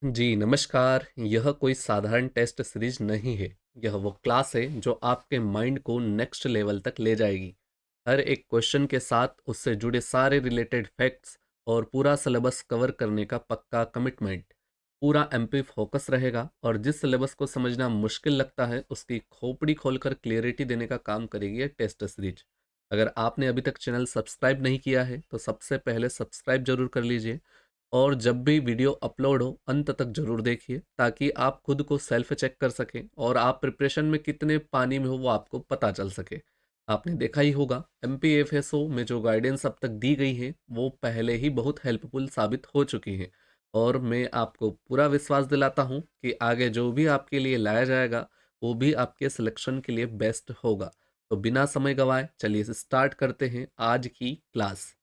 जी, नमस्कार। यह कोई साधारण टेस्ट सीरीज नहीं है। यह वो क्लास है जो आपके माइंड को नेक्स्ट लेवल तक ले जाएगी। हर एक क्वेश्चन के साथ उससे जुड़े सारे रिलेटेड फैक्ट्स और पूरा सिलेबस कवर करने का पक्का कमिटमेंट। पूरा एमपी फोकस रहेगा और जिस सिलेबस को समझना मुश्किल लगता है उसकी खोपड़ी खोलकर क्लियरिटी देने का काम करेगी ये टेस्ट सीरीज। अगर आपने अभी तक चैनल सब्सक्राइब नहीं किया है तो सबसे पहले सब्सक्राइब जरूर कर लीजिए और जब भी वीडियो अपलोड हो अंत तक जरूर देखिए ताकि आप खुद को सेल्फ चेक कर सकें और आप प्रिपरेशन में कितने पानी में हो वो आपको पता चल सके। आपने देखा ही होगा एमपीएफएसओ में जो गाइडेंस अब तक दी गई है वो पहले ही बहुत हेल्पफुल साबित हो चुकी है और मैं आपको पूरा विश्वास दिलाता हूँ कि आगे जो भी आपके लिए लाया जाएगा वो भी आपके सिलेक्शन के लिए बेस्ट होगा। तो बिना समय गवाए चलिए स्टार्ट करते हैं आज की क्लास।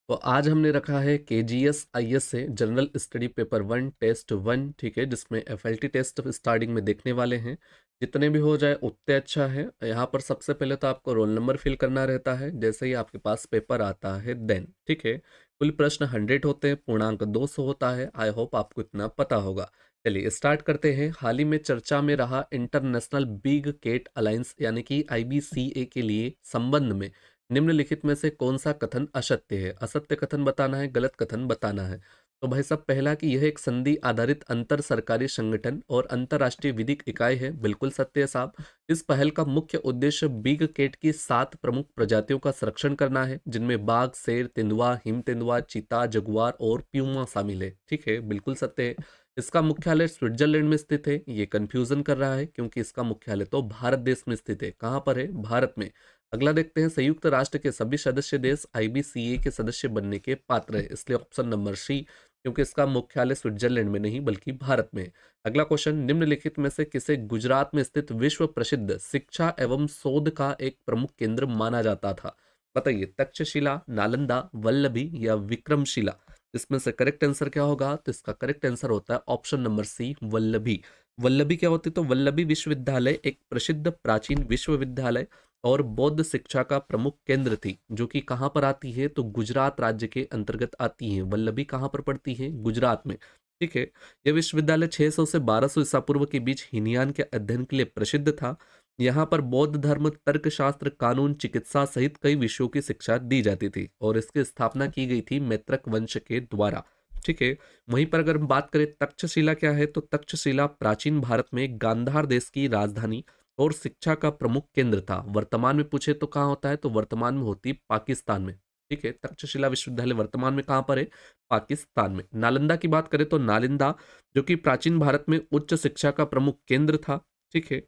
तो आज हमने रखा है केजीएस आईएस से जनरल स्टडी पेपर 1 टेस्ट 1, ठीक है, जिसमें एफएलटी टेस्ट स्टार्टिंग में देखने वाले हैं। जितने भी हो जाए उतने अच्छा है। यहाँ पर सबसे पहले तो आपको रोल नंबर फिल करना रहता है जैसे ही आपके पास पेपर आता है देन, ठीक है। कुल प्रश्न 100 होते हैं, पूर्णांक 200 होता है। आई होप आपको इतना पता होगा। चलिए स्टार्ट करते हैं। हाल ही में चर्चा में रहा इंटरनेशनल बिग केट अलायंस यानी कि आईबीसीए के लिए संबंध में निम्नलिखित में से कौन सा कथन असत्य है। असत्य कथन बताना है, गलत कथन बताना है। तो भाई साहब पहला कि यह एक संधि आधारित अंतर सरकारी संगठन और अंतर्राष्ट्रीय विधिक इकाई है, बिल्कुल सत्य है साहब। इस पहल का मुख्य उद्देश्य बिग केट की 7 प्रमुख प्रजातियों का संरक्षण करना है जिनमें बाघ, शेर, तेंदुआ, हिम तेंदुआ, चीता, जगुआर और प्यूमा शामिल है। ठीक है, बिल्कुल सत्य है। इसका मुख्यालय स्विट्जरलैंड में स्थित है। ये कंफ्यूजन कर रहा है क्योंकि इसका मुख्यालय तो भारत देश में स्थित है। कहाँ पर है? भारत में। अगला देखते हैं, संयुक्त राष्ट्र के सभी सदस्य देश आईबीसीए के सदस्य बनने के पात्र है, इसलिए ऑप्शन नंबर सी, क्योंकि इसका मुख्यालय स्विट्जरलैंड में नहीं बल्कि भारत में है। अगला क्वेश्चन, निम्नलिखित में से किसे गुजरात में स्थित विश्व प्रसिद्ध शिक्षा एवं शोध का एक प्रमुख केंद्र माना जाता था? बताइए, तक्षशिला, नालंदा, वल्लभी या विक्रमशिला? इसमें से करेक्ट आंसर क्या होगा? तो इसका करेक्ट आंसर होता है option number C, Vallabhi. Vallabhi क्या होती है? तो वल्लभी विश्वविद्यालय एक प्रसिद्ध प्राचीन विश्वविद्यालय और बौद्ध शिक्षा का प्रमुख केंद्र थी, जो कि कहाँ पर आती है? तो गुजरात राज्य के अंतर्गत आती है। वल्लभी कहाँ पर पड़ती है? गुजरात में। ठीक है। यह विश्वविद्यालय 600 से 1200 ईसा पूर्व के बीच हीनयान के अध्ययन के लिए प्रसिद्ध था। यहाँ पर बौद्ध धर्म, तर्कशास्त्र, कानून, चिकित्सा सहित कई विषयों की शिक्षा दी जाती थी और इसकी स्थापना की गई थी मैत्रक वंश के द्वारा। ठीक है। वहीं पर अगर हम बात करें तक्षशिला क्या है, तो तक्षशिला प्राचीन भारत में गांधार देश की राजधानी और शिक्षा का प्रमुख केंद्र था। वर्तमान में पूछे तो कहाँ होता है? तो वर्तमान में होती है पाकिस्तान में। ठीक है, तक्षशिला विश्वविद्यालय वर्तमान में कहाँ पर है? पाकिस्तान में। नालंदा की बात करें तो नालंदा, जो कि प्राचीन भारत में उच्च शिक्षा का प्रमुख केंद्र था। ठीक है,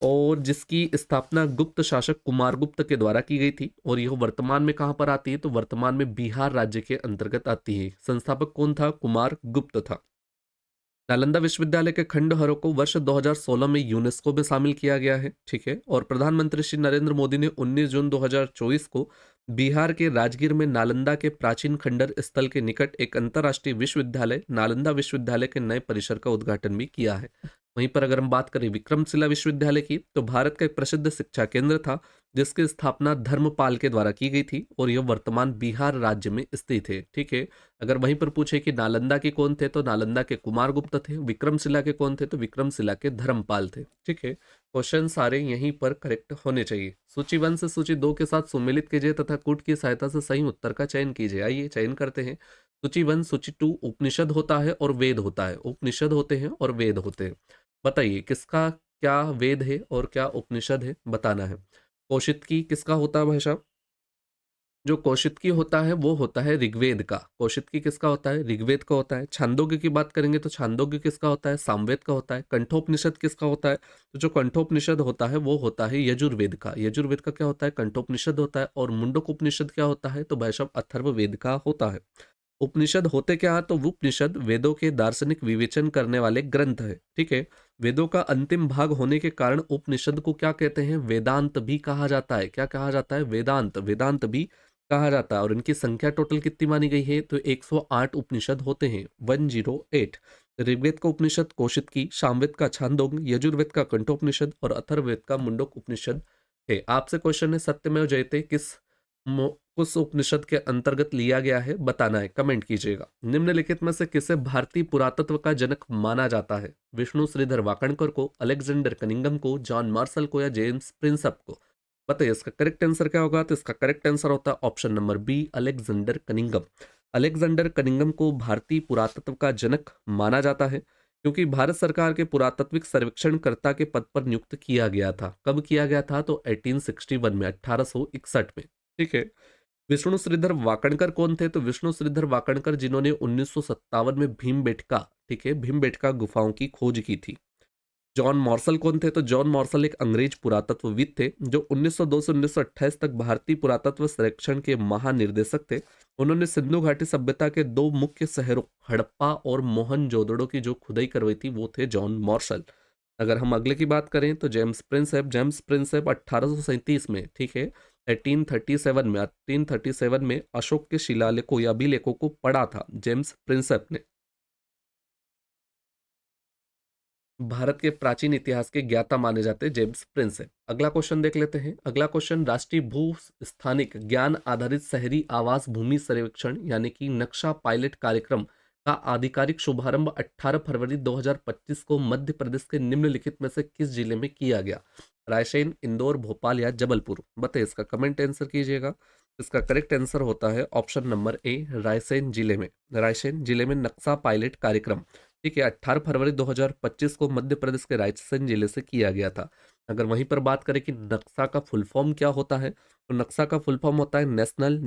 और जिसकी स्थापना गुप्त शासक कुमारगुप्त के द्वारा की गई थी और यह वर्तमान में कहाँ पर आती है? तो वर्तमान में बिहार राज्य के अंतर्गत आती है। संस्थापक कौन था? कुमारगुप्त था। नालंदा विश्वविद्यालय के खंडहरों को वर्ष 2016 में यूनेस्को में शामिल किया गया है। ठीक है, और प्रधानमंत्री श्री नरेंद्र मोदी ने 19 जून 2024 को बिहार के राजगीर में नालंदा के प्राचीन खंडर स्थल के निकट एक अंतर्राष्ट्रीय विश्वविद्यालय नालंदा विश्वविद्यालय के नए परिसर का उद्घाटन भी किया है। वहीं पर अगर हम बात करें विक्रमशिला विश्वविद्यालय की, तो भारत का एक प्रसिद्ध शिक्षा केंद्र था जिसकी स्थापना धर्मपाल के द्वारा की गई थी और यह वर्तमान बिहार राज्य में स्थित है। ठीक है। अगर वहीं पर पूछे कि नालंदा के कौन थे, तो नालंदा के कुमारगुप्त थे। विक्रमशिला के कौन थे? तो विक्रमशिला के धर्मपाल थे। ठीक है, क्वेश्चन सारे यहीं पर करेक्ट होने चाहिए। सूची 1 से सूची 2 के साथ सुमेलित कीजिए तथा कूट की सहायता से सही उत्तर का चयन कीजिए। आइए चयन करते हैं। सूची 1, सूची 2, उपनिषद होता है और वेद होता है। उपनिषद होते हैं और वेद होते हैं। बताइए किसका क्या वेद है और क्या उपनिषद है, बताना है। कौशिकी किसका होता है भाई साहब? जो कौशिकी होता है वो होता है ऋग्वेद का। कौशिकी किसका होता है? ऋग्वेद का होता है। छांदोग्य की बात करेंगे तो छांदोग्य किसका होता है? सामवेद का होता है। कंठोपनिषद किसका होता है? तो जो कंठोपनिषद होता है वो होता है यजुर्वेद का। यजुर्वेद का क्या होता है? कंठोपनिषद होता है। और मुंडकोपनिषद क्या होता है? तो भाई साहब अथर्ववेद का होता है। उपनिषद होते क्या है? तो वो उपनिषद वेदों के दार्शनिक विवेचन करने वाले ग्रंथ है। ठीक है। वेदों का अंतिम भाग होने के कारण उपनिषद को क्या कहते हैं? वेदांत भी कहा जाता है। क्या कहा जाता है? वेदांत। वेदांत भी कहा जाता है। और इनकी संख्या टोटल कितनी मानी गई है? तो 108 उपनिषद होते हैं, 108। ऋग्वेद का उपनिषद कौशिकी, सामवेद का छांदोग्य, यजुर्वेद का कंठोपनिषद और अथर्ववेद का मुंडक उपनिषद है। आपसे क्वेश्चन है, सत्यमेव जयते किस किस उपनिषद के अंतर्गत लिया गया है बताना है, कमेंट कीजिएगा। निम्नलिखित में से किसे भारतीय पुरातत्व का जनक माना जाता है? विष्णु श्रीधर वाकणकर को, अलेक्जेंडर कनिंघम को, जॉन मार्शल को या जेम्स प्रिंसप को? बताइए इसका करेक्ट आंसर क्या होगा? तो इसका करेक्ट आंसर होता है option number B, Alexander Cunningham. Alexander Cunningham को भारतीय पुरातत्व का जनक माना जाता है क्योंकि भारत सरकार के पुरातात्विक सर्वेक्षणकर्ता के पद पर नियुक्त किया गया था। कब किया गया था? तो 1861 में, 1861 में। ठीक है। विष्णु श्रीधर वाकणकर कौन थे? तो विष्णु श्रीधर वाकणकर जिन्होंने 1957 में भीमबेटका, ठीक है, भीमबेटका गुफाओं की खोज की थी। जॉन मॉर्सल कौन थे? तो जॉन मॉर्सल एक अंग्रेज पुरातत्वविद थे जो 1902 से 1928 तक भारतीय पुरातत्व सर्वेक्षण के महानिर्देशक थे। उन्होंने सिंधु घाटी सभ्यता के दो मुख्य शहरों हड़प्पा और मोहनजोदड़ो की जो खुदाई करवाई थी वो थे जॉन मॉर्सल। अगर हम अगले की बात करें तो जेम्स प्रिंसेप 1837 में, ठीक है, 1837 में अशोक के शिलालेखों या अभिलेखों को पढ़ा था जेम्स प्रिंसेप ने। भारत के प्राचीन इतिहास के ज्ञाता माने जाते जेम्स प्रिंसेप। अगला क्वेश्चन देख लेते हैं। अगला क्वेश्चन, राष्ट्रीय भू स्थानिक ज्ञान आधारित शहरी आवास भूमि सर्वेक्षण यानी कि नक्शा पायलट कार्यक्रम का आधिकारिक शुभारंभ 18 फरवरी 2025 को मध्य प्रदेश के निम्नलिखित में से किस जिले में किया गया? रायसेन, इंदौर, भोपाल या जबलपुर? बताइए इसका कमेंट आंसर कीजिएगा। इसका करेक्ट आंसर होता है ऑप्शन नंबर ए, रायसेन जिले में। रायसेन जिले में नक्शा पायलट कार्यक्रम, ठीक है, 18 फरवरी 2025 को मध्य प्रदेश के रायसेन जिले से किया गया था। अगर वहीं पर बात करें कि नक्शा का फुल फॉर्म क्या होता है, तो नक्शा का फुल फॉर्म होता है national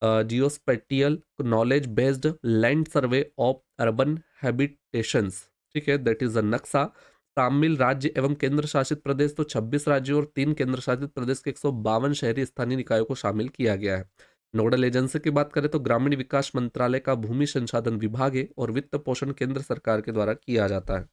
geospatial knowledge based land survey of urban habitations, ठीक है, दैट इज अ नक्शा। शामिल राज्य एवं केंद्र शासित प्रदेश, तो 26 राज्यों और 3 केंद्र शासित प्रदेश के 152 शहरी स्थानीय निकायों को शामिल किया गया है। नोडल एजेंसी की बात करें तो ग्रामीण विकास मंत्रालय का भूमि संसाधन विभाग है और वित्त पोषण केंद्र सरकार के द्वारा किया जाता है।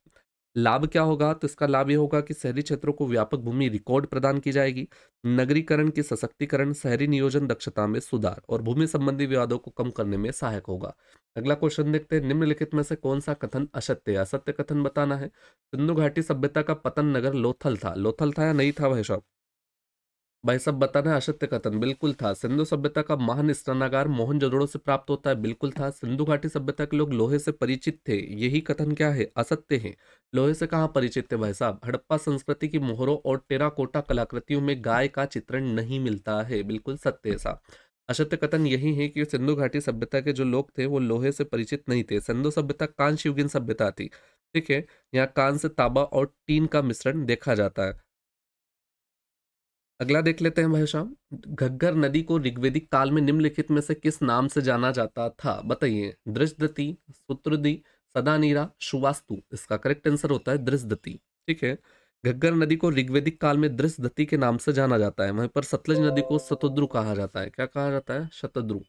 लाभ क्या होगा? तो इसका लाभ ये होगा कि शहरी क्षेत्रों को व्यापक भूमि रिकॉर्ड प्रदान की जाएगी, नगरीकरण की सशक्तिकरण, शहरी नियोजन दक्षता में सुधार और भूमि संबंधी विवादों को कम करने में सहायक होगा। अगला क्वेश्चन देखते हैं। निम्नलिखित में से कौन सा कथन असत्य है? असत्य कथन बताना है। सिंधु घाटी सभ्यता का पतन नगर लोथल था। लोथल था या नहीं था भाई साहब? भाई साहब बताना है असत्य कथन। बिल्कुल था। सिंधु सभ्यता का महान स्नानागार मोहनजोदड़ो से प्राप्त होता है। बिल्कुल था। सिंधु घाटी सभ्यता के लोग लोहे से परिचित थे। यही कथन क्या है? असत्य है। लोहे से कहाँ परिचित थे भाई साहब? हड़प्पा संस्कृति की मोहरों और टेराकोटा कलाकृतियों में गाय का चित्रण नहीं मिलता है। बिल्कुल सत्य है साहब। असत्य कथन यही है कि सिंधु घाटी सभ्यता के जो लोग थे वो लोहे से परिचित नहीं थे। सिंधु सभ्यता कांस्य युगीन सभ्यता थी। ठीक है। यहाँ कांस्य, तांबा और टीन का मिश्रण देखा जाता है। अगला देख लेते हैं भाई साहब। घग्गर नदी को ऋग्वेदिक काल में निम्नलिखित में से किस नाम से जाना जाता था? बताइए। दृशदती, सुत्रदी, सदानीरा, सुवास्तु? इसका करेक्ट आंसर होता है दृशदती। ठीक है। घग्गर नदी को ऋग्वेदिक काल में दृशदती के नाम से जाना जाता है। वहीं पर सतलज नदी को शतद्रु कहा जाता है। क्या कहा जाता है? शतद्रु।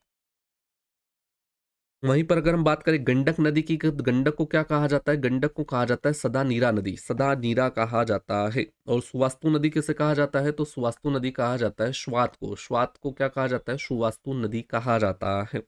वहीं पर अगर हम बात करें गंडक नदी की, तो गंडक को क्या कहा जाता है? गंडक को कहा जाता है सदा नीरा नदी। सदा नीरा कहा जाता है। और सुवास्तु नदी किसे कहा जाता है? तो सुवास्तु नदी कहा जाता है श्वात को। श्वात को क्या कहा जाता है? सुवास्तु नदी कहा जाता है।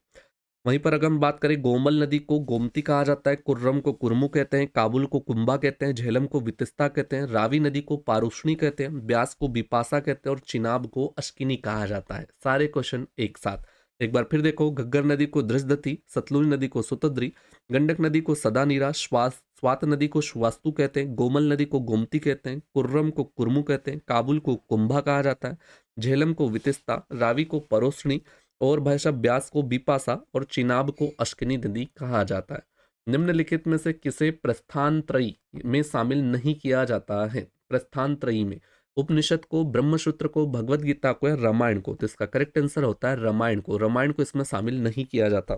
वहीं पर अगर हम बात करें गोमल नदी को गोमती कहा जाता है। कुर्रम को कुरमु कहते हैं। काबुल को कुंभा कहते हैं। झेलम को वितस्ता कहते हैं। रावी नदी को पारुष्णी कहते हैं। ब्यास को बिपाशा कहते हैं और चिनाब को अश्किनी कहा जाता है। सारे क्वेश्चन एक साथ एक बार फिर देखो। घग्गर नदी को दृशदती, सतलुज नदी को सुतद्री, गंडक नदी को सदानीरा, स्वात नदी को श्वास्तु कहते हैं, गोमल नदी को गोमती कहते हैं, कुर्रम को कुरमु कहते हैं, काबुल को कुंभा कहा जाता है, झेलम को वितिस्ता, रावी को परोसनी और भाई साहब ब्यास को बिपाशा और चिनाब को अश्किनी नदी कहा जाता है। निम्नलिखित में से किसे प्रस्थानत्रयी में शामिल नहीं किया जाता है? प्रस्थानत्रयी में उपनिषद को, ब्रह्मसूत्र को, भगवत गीता को या रामायण को? तो इसका करेक्ट आंसर होता है रामायण को। रामायण को इसमें शामिल नहीं किया जाता।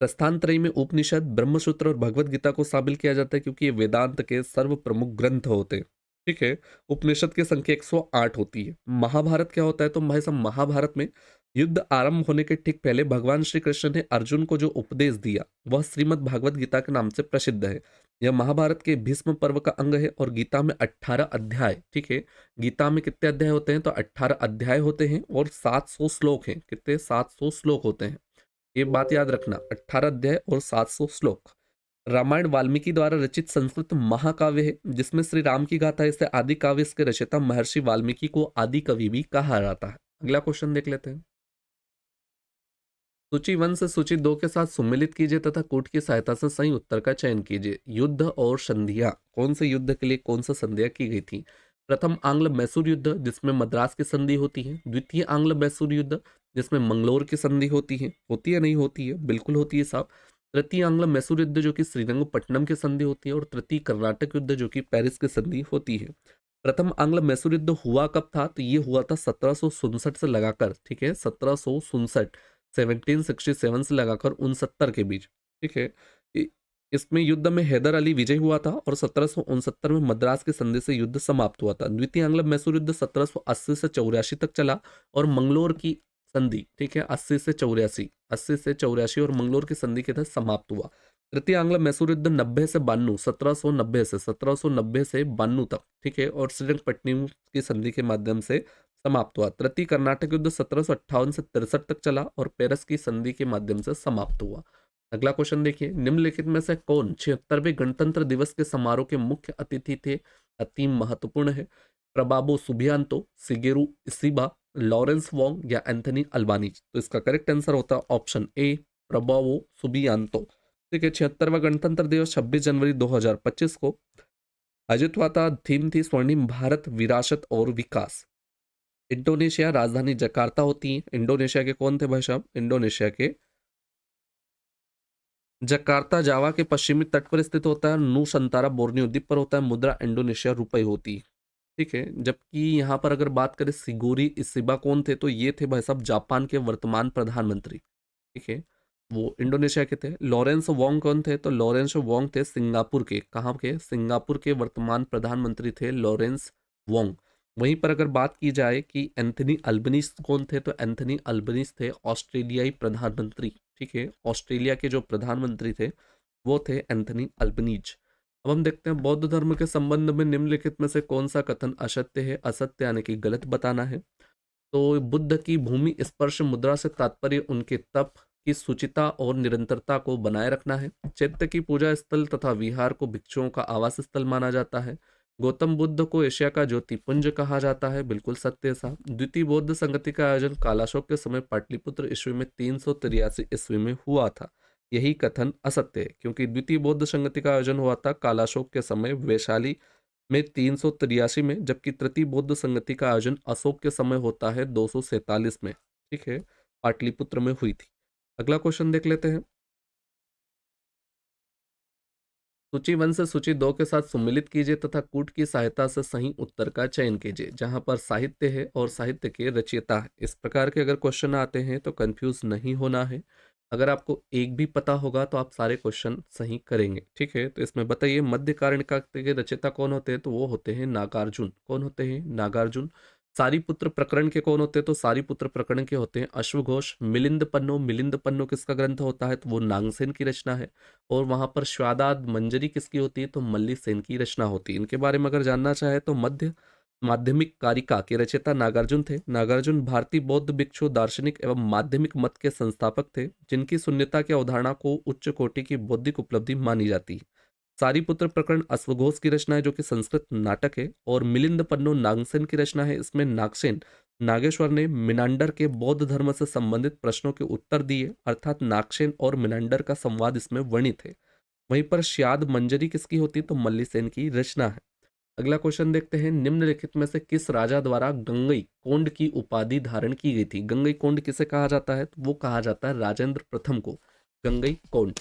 प्रस्थानत्रयी में उपनिषद, ब्रह्मसूत्र और भगवत गीता को शामिल किया जाता है क्योंकि ये वेदांत के सर्व प्रमुख ग्रंथ होते हैं। ठीक है। उपनिषद की संख्या 108 होती है। महाभारत क्या होता है? तो भाई साहब महाभारत में युद्ध आरंभ होने के ठीक पहले भगवान श्री कृष्ण ने अर्जुन को जो उपदेश दिया वह श्रीमद् भागवत गीता के नाम से प्रसिद्ध है। यह महाभारत के भीष्म पर्व का अंग है और गीता में 18 अध्याय, ठीक है, गीता में कितने अध्याय होते हैं? तो 18 अध्याय होते हैं और 700 श्लोक हैं। कितने? 700 श्लोक होते हैं। ये बात याद रखना, 18 अध्याय और 700 श्लोक। रामायण वाल्मीकि द्वारा रचित संस्कृत महाकाव्य है जिसमें श्री राम की गाथा इसे आदि काव्य, इसके रचयिता महर्षि वाल्मीकि को आदि कवि भी कहा जाता है। अगला क्वेश्चन देख लेते हैं। सूची 1 से सूची 2 के साथ सुमेलित कीजिए तथा कूट की सहायता से सही उत्तर का चयन कीजिए। युद्ध और संधियां, कौन से युद्ध के लिए कौन सा संधियां की गई थी? प्रथम आंग्ल मैसूर युद्ध जिसमें मद्रास की संधि होती है, द्वितीय आंग्ल मैसूर युद्ध जिसमें मंगलोर की संधि होती है नहीं होती है, बिल्कुल होती है साहब। तृतीय आंग्ल मैसूर युद्ध जो कि श्रीरंगपट्टनम की संधि होती है, और तृतीय कर्नाटक युद्ध जो कि पेरिस की संधि होती है। प्रथम आंग्ल मैसूर युद्ध हुआ कब था? तो ये हुआ था 1767 से लगाकर, ठीक है, 1767, 1767 से लगाकर 69 के बीच, ठीक है। इ- इसमें युद्ध में हैदर अली विजय हुआ था और 1769 में मद्रास की संधि से युद्ध समाप्त हुआ था। द्वितीय आंग्ल मैसूर युद्ध 1780 से 84 तक चला, और मंगलोर की संधि, ठीक है, 80 से 84 और मंगलोर की संधि के तहत समाप्त हुआ। तृतीय आंग्ल मैसूर युद्ध 90 से 92, 1790 से 92 तक, ठीक है, और श्रीरंगपट्टनम की संधि के माध्यम से समाप्त हुआ। तृतीय कर्नाटक युद्ध 1758 से 63 तक चला और पेरिस की संधि के माध्यम से समाप्त हुआ। अगला क्वेश्चन देखिए, निम्नलिखित में से कौन 76वें गणतंत्र दिवस के समारोह के मुख्य अतिथि थे? अति महत्वपूर्ण है। Prabowo Subianto, Shigeru Ishiba, Lawrence Wong या एंथनी अल्बानीज? तो इसका करेक्ट आंसर होता है ऑप्शन ए, प्रबावो सुबियांतो। ठीक है, 76वां गणतंत्र दिवस 26 जनवरी 2025 को आयोजित हुआ था। थीम थी स्वर्णिम भारत, विरासत और विकास। इंडोनेशिया राजधानी जकार्ता होती है। इंडोनेशिया के कौन थे भाई साहब? इंडोनेशिया के जकार्ता जावा के पश्चिमी तट पर स्थित होता है। नूसंतारा बोर्नियो द्वीप पर होता है। मुद्रा इंडोनेशिया रुपए होती है, ठीक है। जबकि यहाँ पर अगर बात करें सिगोरी इशिबा कौन थे, तो ये थे भाई साहब जापान के वर्तमान प्रधानमंत्री, ठीक है, वो इंडोनेशिया के थे। लॉरेंस वोंग कौन थे? तो लॉरेंस वोंग थे सिंगापुर के, कहाँ के? सिंगापुर के वर्तमान प्रधानमंत्री थे लॉरेंस वोंग। वहीं पर अगर बात की जाए कि एंथनी अल्बनीज कौन थे, तो एंथनी अल्बनीज थे ऑस्ट्रेलियाई प्रधानमंत्री, ठीक है, ऑस्ट्रेलिया के जो प्रधानमंत्री थे वो थे एंथनी अल्बनीज। अब हम देखते हैं बौद्ध धर्म के संबंध में निम्नलिखित में से कौन सा कथन असत्य है? असत्य यानी कि गलत बताना है। तो बुद्ध की भूमि स्पर्श मुद्रा से तात्पर्य उनके तप की सुचिता और निरंतरता को बनाए रखना है। चैत्य की पूजा स्थल तथा विहार को भिक्षुओं का आवास स्थल माना जाता है। गौतम बुद्ध को एशिया का ज्योतिपुंज कहा जाता है, बिल्कुल सत्य साहब। द्वितीय बौद्ध संगति का आयोजन कालाशोक के समय पाटलिपुत्र ईस्वी में 383 ईस्वी में हुआ था। यही कथन असत्य है, क्योंकि द्वितीय बौद्ध संगति का आयोजन हुआ था कालाशोक के समय वैशाली में 383 में, जबकि तृतीय बौद्ध संगति का आयोजन अशोक के समय होता है 247 में, ठीक है, पाटलिपुत्र में हुई थी। अगला क्वेश्चन देख लेते हैं। सूची 1 से सूची 2 के साथ सुमिलित कीजिए तथा कूट की सहायता से सही उत्तर का चयन कीजिए। जहां पर साहित्य है और साहित्य के रचयिता है, इस प्रकार के अगर क्वेश्चन आते हैं तो कंफ्यूज नहीं होना है। अगर आपको एक भी पता होगा तो आप सारे क्वेश्चन सही करेंगे, ठीक है। तो इसमें बताइए मध्यकारणिका के रचयिता कौन होते हैं? तो वो होते हैं नागार्जुन। कौन होते हैं? नागार्जुन। सारीपुत्र प्रकरण के कौन होते हैं? तो सारीपुत्र प्रकरण के होते हैं अश्वघोष। मिलिंद पन्नो किसका ग्रंथ होता है? तो वो नागसेन की रचना है। और वहां पर श्वादाद मंजरी किसकी होती है? तो मल्ली सेन की रचना होती है। इनके बारे में अगर जानना चाहे तो मध्य माध्यमिक कारिका के रचयिता नागार्जुन थे। नागार्जुन भारतीय बौद्ध भिक्षु दार्शनिक एवं माध्यमिक मत के संस्थापक थे, जिनकी शून्यता की अवधारणा को उच्च कोटि की बौद्धिक उपलब्धि मानी जाती है। सारीपुत्र प्रकरण अश्वघोष की रचना है, जो कि संस्कृत नाटक है। और मिलिंद पन्नो नागसेन की रचना है। इसमें नागसेन नागेश्वर ने मिनांडर के बौद्ध धर्म से संबंधित प्रश्नों के उत्तर दिए, अर्थात नागसेन और मिनांडर का संवाद इसमें वर्णित है। वहीं पर श्याद मंजरी किसकी होती है? तो मल्लीसेन की रचना है। अगला क्वेश्चन देखते हैं, निम्नलिखित में से किस राजा द्वारा गंगई कोंड की उपाधि धारण की गई थी? गंगई कोंड किसे कहा जाता है? तो वो कहा जाता है राजेंद्र प्रथम को गंगई कोंड।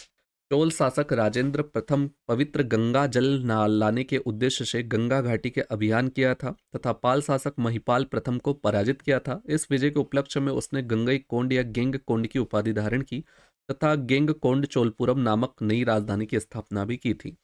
चोल शासक राजेंद्र प्रथम पवित्र गंगा जल लाने के उद्देश्य से गंगा घाटी के अभियान किया था तथा पाल शासक महिपाल प्रथम को पराजित किया था। इस विजय के उपलक्ष्य में उसने गंगई कोंड या गेंग कोंड की उपाधि धारण की तथा गेंग कोंड चोलपुरम नामक नई राजधानी की स्थापना भी की थी।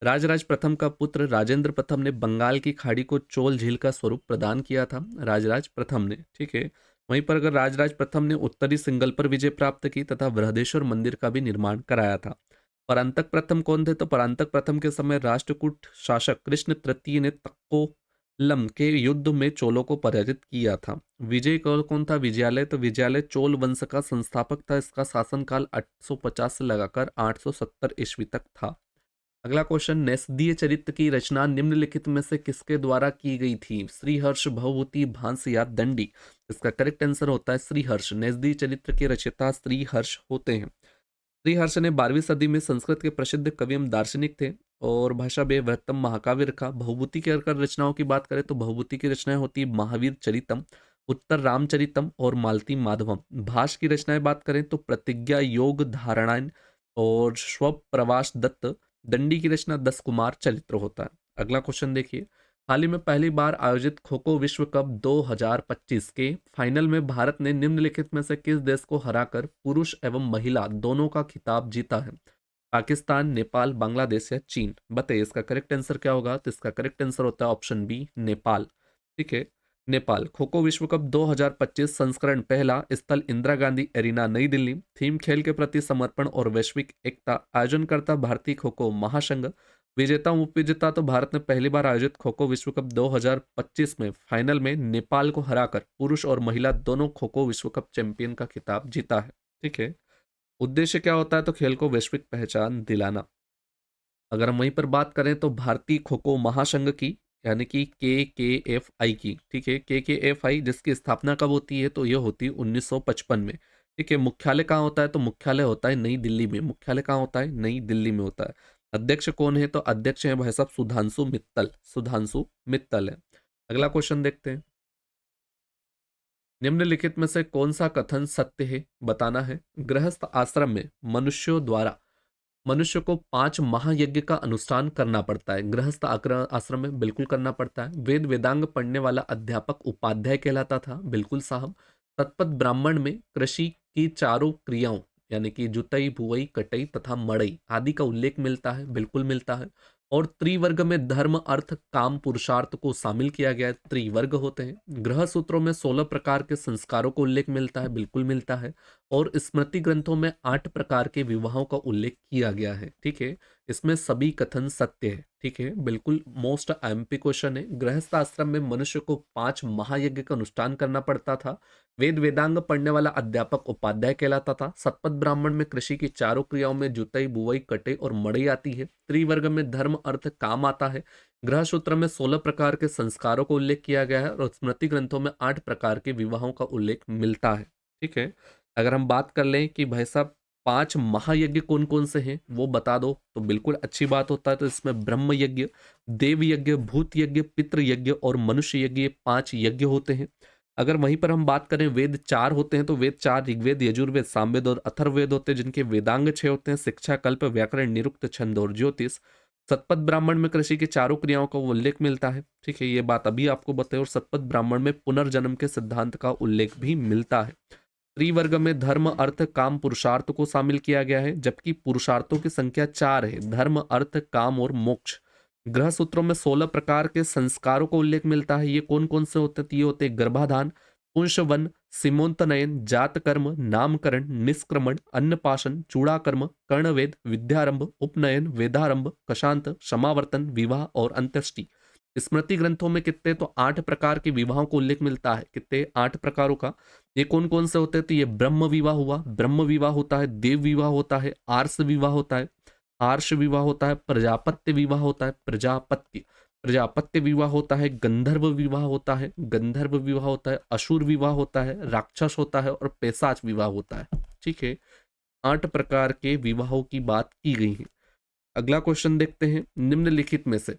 राजराज प्रथम का पुत्र राजेंद्र प्रथम ने बंगाल की खाड़ी को चोल झील का स्वरूप प्रदान किया था, राजराज प्रथम ने, ठीक है। वहीं पर अगर राजराज प्रथम ने उत्तरी सिंगल पर विजय प्राप्त की तथा बृहदेश्वर मंदिर का भी निर्माण कराया था। परांतक प्रथम कौन थे? तो परांतक प्रथम के समय राष्ट्रकूट शासक कृष्ण तृतीय ने तक्कोलम के युद्ध में चोलों को पराजित किया था। विजय कौन था? विजयालय। तो विजयालय चोल वंश का संस्थापक था। इसका शासनकाल 850 से लगाकर 870 ईस्वी तक था। अगला क्वेश्चन, नैषधीय चरित्र की रचना निम्नलिखित में से किसके द्वारा की गई थी? श्रीहर्ष, भवभूति, भांस या दंडी? इसका करेक्ट आंसर होता है श्रीहर्ष। न्यायधी चरित्र के रचयिता श्रीहर्ष होते हैं। श्रीहर्ष ने 12वीं सदी में संस्कृत के प्रसिद्ध कवि एवं दार्शनिक थे और भाषा में बृहत्तम महाकाव्य रखा। बहुभूति की अगर रचनाओं की बात करें तो बहुभूति की रचनाएं होती है महावीर चरितम, उत्तर रामचरितम और मालती माधवम। भाष की रचनाएं बात करें तो प्रतिज्ञा, योग, धारणाएं और स्वप्रवास दत्त। दंडी की रचना 10 कुमार चरित्र होता है। अगला क्वेश्चन देखिए, हाल ही में पहली बार आयोजित खो खो विश्व कप 2025 के फाइनल में भारत ने निम्नलिखित में से किस देश को हराकर पुरुष एवं महिला दोनों का खिताब जीता है? पाकिस्तान, नेपाल, बांग्लादेश या चीन? बताइए इसका करेक्ट आंसर क्या होगा? तो इसका करेक्ट आंसर होता है ऑप्शन बी, नेपाल। ठीक है, नेपाल। खो खो विश्व कप 2025 संस्करण पहला, स्थल इंदिरा गांधी एरिना नई दिल्ली। थीम खेल के प्रति समर्पण और वैश्विक एकता। आयोजनकर्ता भारतीय खो खो महासंघ। विजेता उपविजेता तो भारत ने पहली बार आयोजित खो खो विश्व कप 2025 में फाइनल में नेपाल को हराकर पुरुष और महिला दोनों खो खो विश्व कप चैंपियन का खिताब जीता है। ठीक है, उद्देश्य क्या होता है? तो खेल को वैश्विक पहचान दिलाना। अगर हम वहीं पर बात करें तो भारतीय खो खो महासंघ की, यानी कि KKFI की, ठीक है, KKFI जिसकी स्थापना कब होती है? तो यह होती है 1955 में। ठीक है, मुख्यालय कहाँ होता है? तो मुख्यालय होता है नई दिल्ली में। मुख्यालय कहाँ होता है? नई दिल्ली में होता है। अध्यक्ष कौन है? तो अध्यक्ष है भाई साहब सुधांशु मित्तल। सुधांशु मित्तल है। अगला क्वेश्चन देखते हैं, निम्नलिखित में से कौन सा कथन सत्य है? बताना है। गृहस्थ आश्रम में मनुष्यों द्वारा मनुष्य को 5 महायज्ञ का अनुष्ठान करना पड़ता है। गृहस्थ आश्रम में बिल्कुल करना पड़ता है। वेद वेदांग पढ़ने वाला अध्यापक उपाध्याय कहलाता था, बिल्कुल साहब। तत्पद ब्राह्मण में कृषि की चारों क्रियाओं यानी कि जुताई, बुआई, कटाई तथा मड़ई आदि का उल्लेख मिलता है, बिल्कुल मिलता है। और त्रिवर्ग में धर्म, अर्थ, काम, पुरुषार्थ को शामिल किया गया है, त्रिवर्ग होते हैं। गृह सूत्रों में 16 प्रकार के संस्कारों को उल्लेख मिलता है, बिल्कुल मिलता है। और स्मृति ग्रंथों में 8 प्रकार के विवाहों का उल्लेख किया गया है। ठीक है, इसमें सभी कथन सत्य है। ठीक है, बिल्कुल मोस्ट एमपी क्वेश्चन है। गृहस्थ आश्रम में मनुष्य को 5 महायज्ञ का अनुष्ठान करना पड़ता था। वेद वेदांग पढ़ने वाला अध्यापक उपाध्याय कहलाता था। सतपथ ब्राह्मण में कृषि की चारों क्रियाओं में जुताई, बुआई, कटाई और मड़ई आती है। त्रिवर्ग में धर्म, अर्थ, काम आता है। गृह सूत्र में 16 प्रकार के संस्कारों का उल्लेख किया गया है और स्मृति ग्रंथों में 8 प्रकार के विवाहों का उल्लेख मिलता है। ठीक है, अगर हम बात कर लें कि भाई साहब 5 महायज्ञ कौन कौन से हैं वो बता दो तो बिल्कुल अच्छी बात होता है। तो इसमें ब्रह्म यज्ञ, देव यज्ञ, भूत यज्ञ, पितृ यज्ञ और मनुष्य यज्ञ, ये 5 यज्ञ होते हैं। अगर वहीं पर हम बात करें वेद 4 होते हैं तो वेद 4 ऋग्वेद, यजुर्वेद, सामवेद और अथर्ववेद होते हैं, जिनके वेदांग 6 होते हैं, शिक्षा, कल्प, व्याकरण, निरुक्त, छंद और ज्योतिष। सतपथ ब्राह्मण में कृषि की चारों क्रियाओं का उल्लेख मिलता है। ठीक है, ये बात अभी आपको बताई। और सतपथ ब्राह्मण में पुनर्जन्म के सिद्धांत का उल्लेख भी मिलता है। त्रिवर्ग में धर्म, अर्थ, काम, पुरुषार्थ को शामिल किया गया है, जबकि पुरुषार्थों की संख्या 4 है, धर्म, अर्थ, काम और मोक्ष। गृह सूत्रों में 16 प्रकार के संस्कारों का उल्लेख मिलता है। ये कौन कौन से होते हैं? तो ये होते हैं गर्भाधान, पुंसवन, सीमोन्तनयन, जात कर्म, नामकरण, निष्क्रमण, अन्नपाशन, चूड़ाकर्म, कर्णवेद, विद्यारंभ, उपनयन, वेदारंभ, कशांत, समावर्तन, विवाह और अंत्येष्टि। स्मृति ग्रंथों में कितने? तो 8 प्रकार के विवाहों को उल्लेख मिलता है। कितने? 8 प्रकारों का। ये कौन कौन से होते हैं? तो ये ब्रह्म विवाह हुआ, ब्रह्म विवाह होता है, देव विवाह होता है, आर्ष विवाह होता है, आर्ष विवाह होता है, प्रजापत्य विवाह होता है, प्रजापत्य प्रजापत्य विवाह होता है, गंधर्व विवाह होता है, गंधर्व विवाह होता है, असुर विवाह होता है, राक्षस होता है और पैशाच विवाह होता है। ठीक है, 8 प्रकार के विवाहों की बात की गई है। अगला क्वेश्चन देखते हैं, निम्नलिखित में से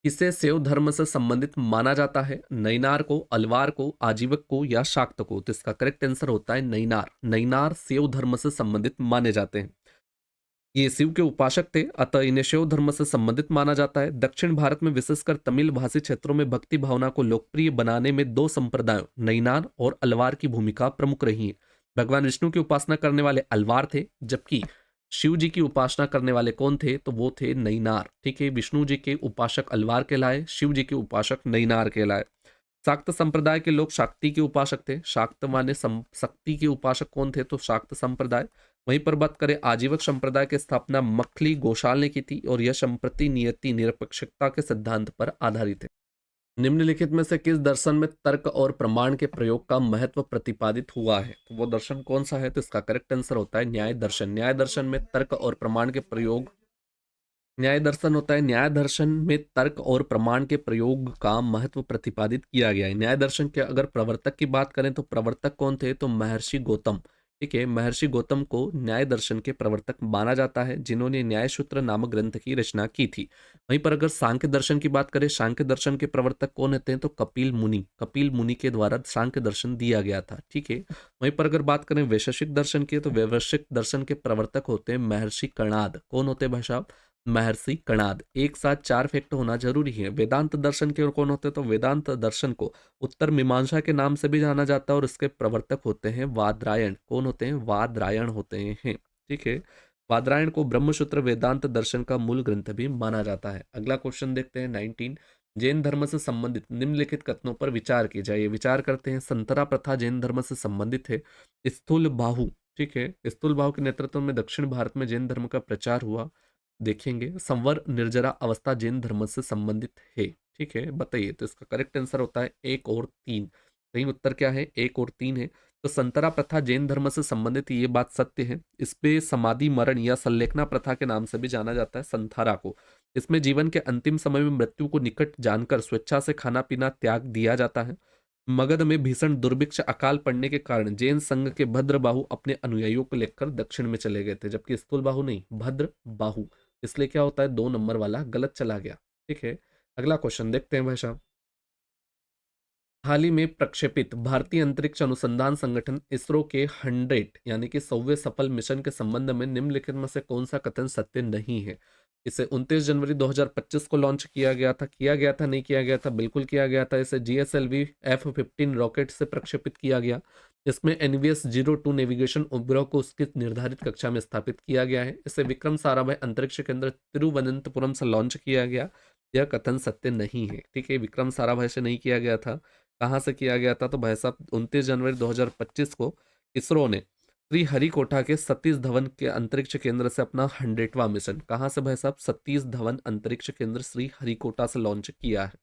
किसे शैव धर्म से संबंधित माना जाता है? नैनार को, अलवार को, आजीवक को या शाक्त को? तो इसका करेक्ट आंसर होता है नैनार। नैनार शैव धर्म से संबंधित माने जाते हैं। ये शिव के उपासक थे, अतः इन्हें शैव धर्म से संबंधित माना जाता है। दक्षिण भारत में विशेषकर तमिल भाषी क्षेत्रों में भक्ति भावना को लोकप्रिय बनाने में 2 संप्रदायों नैनार और अलवार की भूमिका प्रमुख रही है। भगवान विष्णु की उपासना करने वाले अलवार थे, जबकि शिव जी की उपासना करने वाले कौन थे? तो वो थे नैनार। ठीक है, विष्णु जी के उपासक अलवार कहलाए, शिव जी के उपासक नैनार कहलाए। शाक्त संप्रदाय के लोग शक्ति के उपासक थे। शाक्त माने शक्ति के उपासक कौन थे? तो शाक्त संप्रदाय। वहीं पर बात करें आजीवक संप्रदाय की स्थापना मखली गोशाल ने की थी और यह संप्रति नियति निरपेक्षता के सिद्धांत पर आधारित है। निम्नलिखित में से किस दर्शन में तर्क और प्रमाण के प्रयोग का महत्व प्रतिपादित हुआ है? तो वो दर्शन कौन सा है? तो इसका करेक्ट आंसर होता है न्याय दर्शन। न्याय दर्शन में तर्क और प्रमाण के प्रयोग न्याय दर्शन होता है, न्याय दर्शन में तर्क और प्रमाण के प्रयोग का महत्व प्रतिपादित किया गया है। न्याय दर्शन के अगर प्रवर्तक की बात करें तो प्रवर्तक कौन थे, तो महर्षि गौतम। ठीक है, महर्षि गौतम को न्याय दर्शन के प्रवर्तक माना जाता है, जिन्होंने न्याय सूत्र नामक ग्रंथ की रचना की थी। वहीं पर अगर सांख्य दर्शन की बात करें, सांख्य दर्शन के प्रवर्तक कौन होते हैं, तो कपिल मुनि। कपिल मुनि के द्वारा सांख्य दर्शन दिया गया था। ठीक है, वहीं पर अगर बात करें वैशेषिक दर्शन की, तो वैशेषिक दर्शन के प्रवर्तक होते हैं महर्षि कणाद। कौन होते हैं भाई साहब, महर्षि कणाद। एक साथ चार फैक्ट होना जरूरी है। वेदांत दर्शन के कौन होते हैं, तो वेदांत दर्शन को उत्तर मीमांसा के नाम से भी जाना जाता है और इसके प्रवर्तक होते हैं वादरायण। कौन होते हैं, वादरायण होते हैं। ठीक है, वादरायण को ब्रह्मसूत्र वेदांत दर्शन का मूल ग्रंथ भी माना जाता है। अगला क्वेश्चन देखते हैं 19। जैन धर्म से संबंधित निम्नलिखित कथनों पर विचार किया जाए। विचार करते हैं, संतरा प्रथा जैन धर्म से संबंधित है। स्थूल बाहु, ठीक है, स्थूल बाहु के नेतृत्व में दक्षिण भारत में जैन धर्म का प्रचार हुआ। देखेंगे, संवर निर्जरा अवस्था जैन धर्म से संबंधित है। ठीक है, बताइए। तो इसका करेक्ट आंसर होता है 1 और 3। सही उत्तर क्या है, 1 और 3 है। तो संतरा प्रथा जैन धर्म से संबंधित, ये बात सत्य है। इस पे समाधि मरण या संलेखना प्रथा के नाम से भी जाना जाता है संथारा को। इसमें जीवन के अंतिम समय में मृत्यु को निकट जानकर स्वेच्छा से खाना पीना त्याग दिया जाता है। मगध में भीषण दुर्भिक्ष अकाल पड़ने के कारण जैन संघ के भद्रबाहु अपने अनुयायियों को लेकर दक्षिण में चले गए थे, जबकि स्थूल बाहु नहीं, भद्र बाहु। इसलिए क्या होता है, 2 नंबर वाला गलत चला गया। ठीक है, अगला क्वेश्चन देखते हैं भाई साहब। हाल ही में प्रक्षेपित भारतीय अंतरिक्ष अनुसंधान संगठन इसरो के 100 यानी कि 100वें सफल मिशन के संबंध में निम्नलिखित में से कौन सा कथन सत्य नहीं है। इसे 29 जनवरी 2025 को लॉन्च किया गया था नहीं किया गया था, बिल्कुल किया गया था। इसे GSLV F-15 रॉकेट से प्रक्षेपित किया गया। इसमें NVS-02 नेविगेशन उपग्रह को उसकी निर्धारित कक्षा में स्थापित किया गया है। इसे विक्रम साराभाई अंतरिक्ष केंद्र तिरुवनंतपुरम से लॉन्च किया गया। यह कथन सत्य नहीं है। ठीक है, विक्रम साराभाई से नहीं किया गया था। कहाँ से किया गया था, तो भाई साहब 29 जनवरी 2025 को इसरो ने श्री हरिकोटा के सतीश धवन के अंतरिक्ष केंद्र से अपना 100वां मिशन, कहाँ से भाई साहब, सतीश धवन अंतरिक्ष केंद्र श्री हरिकोटा से लॉन्च किया है।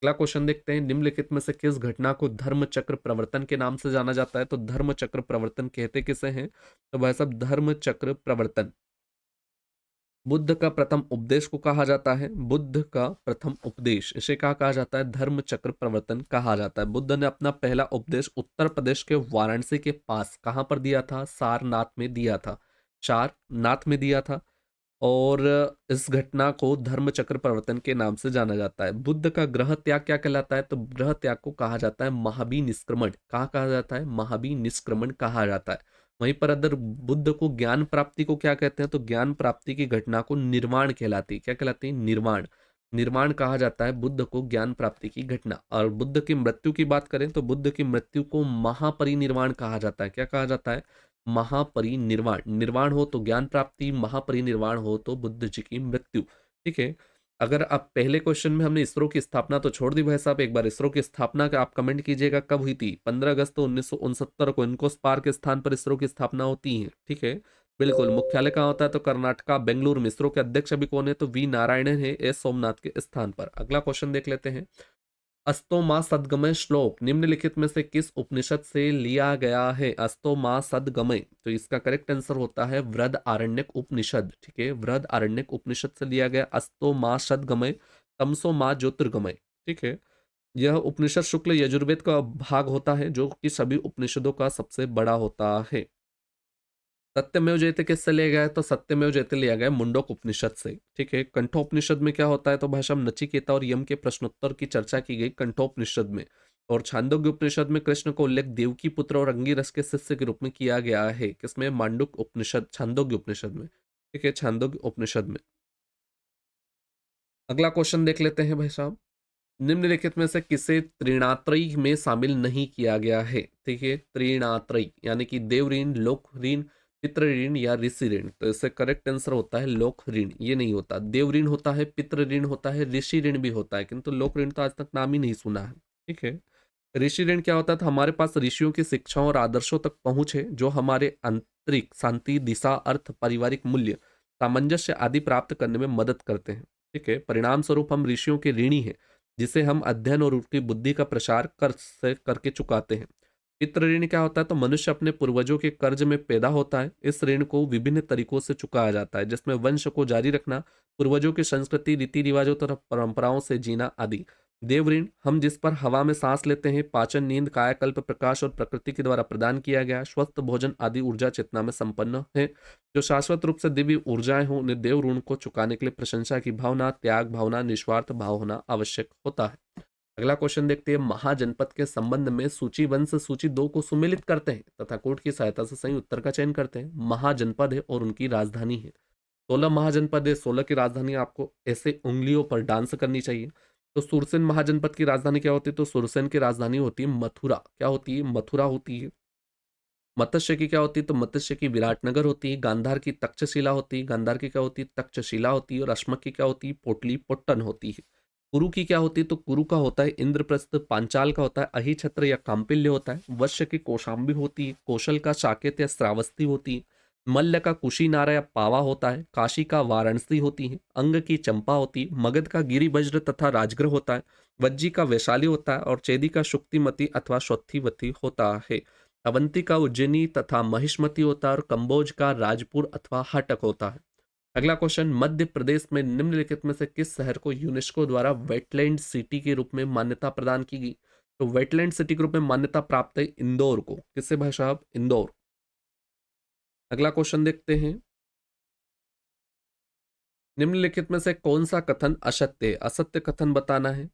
अगला क्वेश्चन देखते हैं, निम्नलिखित में से किस घटना को धर्म चक्र प्रवर्तन के नाम से जाना जाता है। तो धर्म चक्र प्रवर्तन कहते किसे हैं, तो भाई साहब धर्म चक्र प्रवर्तन बुद्ध का प्रथम उपदेश को कहा जाता है। बुद्ध का प्रथम उपदेश, इसे क्या कहा जाता है, धर्म चक्र प्रवर्तन कहा जाता है। बुद्ध ने अपना पहला उपदेश उत्तर प्रदेश के वाराणसी के पास कहाँ पर दिया था, सारनाथ में दिया था। सारनाथ में दिया था। और इस घटना को धर्म चक्र प्रवर्तन के नाम से जाना जाता है। बुद्ध का ग्रह त्याग क्या कहलाता है, तो ग्रह त्याग को कहा जाता है महाबी निष्क्रमण। कहाँ कहा जाता है, महाबी निष्क्रमण कहा जाता है। वहीं पर अगर बुद्ध को ज्ञान प्राप्ति को क्या कहते हैं, तो ज्ञान प्राप्ति की घटना को निर्वाण कहलाती है। क्या कहलाती है, निर्वाण। निर्वाण कहा जाता है बुद्ध को ज्ञान प्राप्ति की घटना। और बुद्ध की मृत्यु की बात करें तो बुद्ध की मृत्यु को महापरिनिर्वाण कहा जाता है। क्या कहा जाता है, महापरिनिर्वाण। निर्वाण हो तो ज्ञान प्राप्ति, महापरिनिर्वाण हो तो बुद्ध जी की मृत्यु। ठीक है, अगर आप पहले क्वेश्चन में हमने इसरो की स्थापना तो छोड़ दी भाई साहब, एक बार इसरो की स्थापना का आप कमेंट कीजिएगा कब हुई थी। 15 अगस्त 1969 को इनको स्पार के स्थान पर इसरो की स्थापना होती है। ठीक है, बिल्कुल। मुख्यालय कहाँ होता है, तो कर्नाटका बेंगलुरु में। इसरो के अध्यक्ष अभी कौन है, तो वी नारायणन है एस सोमनाथ के स्थान पर। अगला क्वेश्चन देख लेते हैं, अस्तो माँ सदगमय श्लोक निम्नलिखित में से किस उपनिषद से लिया गया है। अस्तो माँ सदगमय, तो इसका करेक्ट आंसर होता है वृहद आरण्यक उपनिषद। ठीक है, वृहद आरण्यक उपनिषद से लिया गया अस्तो माँ सदगमय, तमसो माँ ज्योतिर्गमय। ठीक है, यह उपनिषद शुक्ल यजुर्वेद का भाग होता है, जो कि सभी उपनिषदों का सबसे बड़ा होता है। सत्यमेव जयते किससे लिया गया है, तो सत्यमेव जयते लिया गया है मुंडक उपनिषद से। ठीक है, कंठोपनिषद में क्या होता है, तो भाषा में नचिकेता और यम के प्रश्नोत्तर की चर्चा की गई कंठोपनिषद में। और छांदोग्य उपनिषद में कृष्ण को उल्लेख देवकी पुत्र और अंगिरस के शिष्य के रूप में किया गया है। किसमें, मांडुक उपनिषद, छांदोग्य उपनिषद में। ठीक है, छांदोग्य उपनिषद में। अगला क्वेश्चन देख लेते हैं भाई साहब, निम्नलिखित में से किसे त्रिणात्रयी में शामिल नहीं किया गया है। ठीक है, त्रिणात्रयी यानी कि देव ऋण, लोक ऋण, पितृ ऋण या ऋषि ऋण। तो इससे करेक्ट आंसर होता है लोक ऋण। ये नहीं होता, देव ऋण होता है, पितृ ऋण होता है, ऋषि ऋण भी होता है, किंतु लोक ऋण तो आज तक नाम ही नहीं सुना है। ठीक है, ऋषि ऋण क्या होता था, हमारे पास ऋषियों की शिक्षाओं और आदर्शों तक पहुंच है, जो हमारे आंतरिक शांति, दिशा, अर्थ, पारिवारिक मूल्य, सामंजस्य आदि प्राप्त करने में मदद करते हैं। ठीक है, परिणाम स्वरूप हम ऋषियों के ऋणी हैं, जिसे हम अध्ययन और उनकी बुद्धि का प्रसार करके चुकाते हैं। पितृ ऋण क्या होता है? तो मनुष्य अपने पूर्वजों के कर्ज में पैदा होता है। इस ऋण को विभिन्न तरीकों से चुकाया जाता है, जिसमें वंश को जारी रखना, पूर्वजों की संस्कृति, रीति रिवाजों तथा परंपराओं से जीना आदि। देव ऋण, हम जिस पर हवा में सांस लेते हैं, पाचन, नींद, कायाकल्प, प्रकाश और प्रकृति के द्वारा प्रदान किया गया स्वस्थ भोजन आदि ऊर्जा चेतना में संपन्न है। जो शाश्वत रूप से दिव्य ऊर्जाएं हों, उन्हें देव ऋण को चुकाने के लिए प्रशंसा की भावना, त्याग भावना, निस्वार्थ भाव होना आवश्यक होता है। अगला क्वेश्चन देखते हैं। महाजनपद के संबंध में सूची 1 से सूची 2 को सुमेलित करते हैं तथा कोड की सहायता से सही उत्तर का चयन करते हैं। महाजनपद है और उनकी राजधानी है। 16 महाजनपद है, 16 की राजधानी आपको ऐसे उंगलियों पर डांस करनी चाहिए। तो सुरसेन महाजनपद की राजधानी क्या होती है? तो सुरसेन की राजधानी होती है मथुरा। क्या होती है? मथुरा होती है। मत्स्य की क्या होती है? तो मत्स्य की विराटनगर होती है। गांधार की तक्षशिला होती है। गांधार की क्या होती है? तक्षशिला होती है। और अश्मक की क्या होती है? पोटलीपुट्टन होती है। कुरु की क्या होती है? तो कुरु का होता है इंद्रप्रस्थ। पांचाल का होता है अहिछत्र या कांपिल्य होता है। वश्य की कौशाम्बी होती है। कौशल का साकेत या श्रावस्ती होती है। मल्ल का कुशीनारा या पावा होता है। काशी का वाराणसी होती है। अंग की चंपा होती है। मगध का गिरिवज्र तथा राजगृह होता है। वज्जी का वैशाली होता है। और चेदी का शुक्तिमती अथवा स्वत्थिवती होता है। अवंती का उज्जैनी तथा महिष्मती होता है। और कंबोज का राजपुर अथवा हटक होता है। अगला क्वेश्चन। मध्य प्रदेश में निम्नलिखित में से किस शहर को यूनेस्को द्वारा वेटलैंड सिटी के रूप में मान्यता प्रदान की गई? तो वेटलैंड सिटी के रूप में मान्यता प्राप्त है इंदौर को। किससे भाई साहब? इंदौर। अगला क्वेश्चन देखते हैं। निम्नलिखित में से कौन सा कथन असत्य है? असत्य कथन बताना है।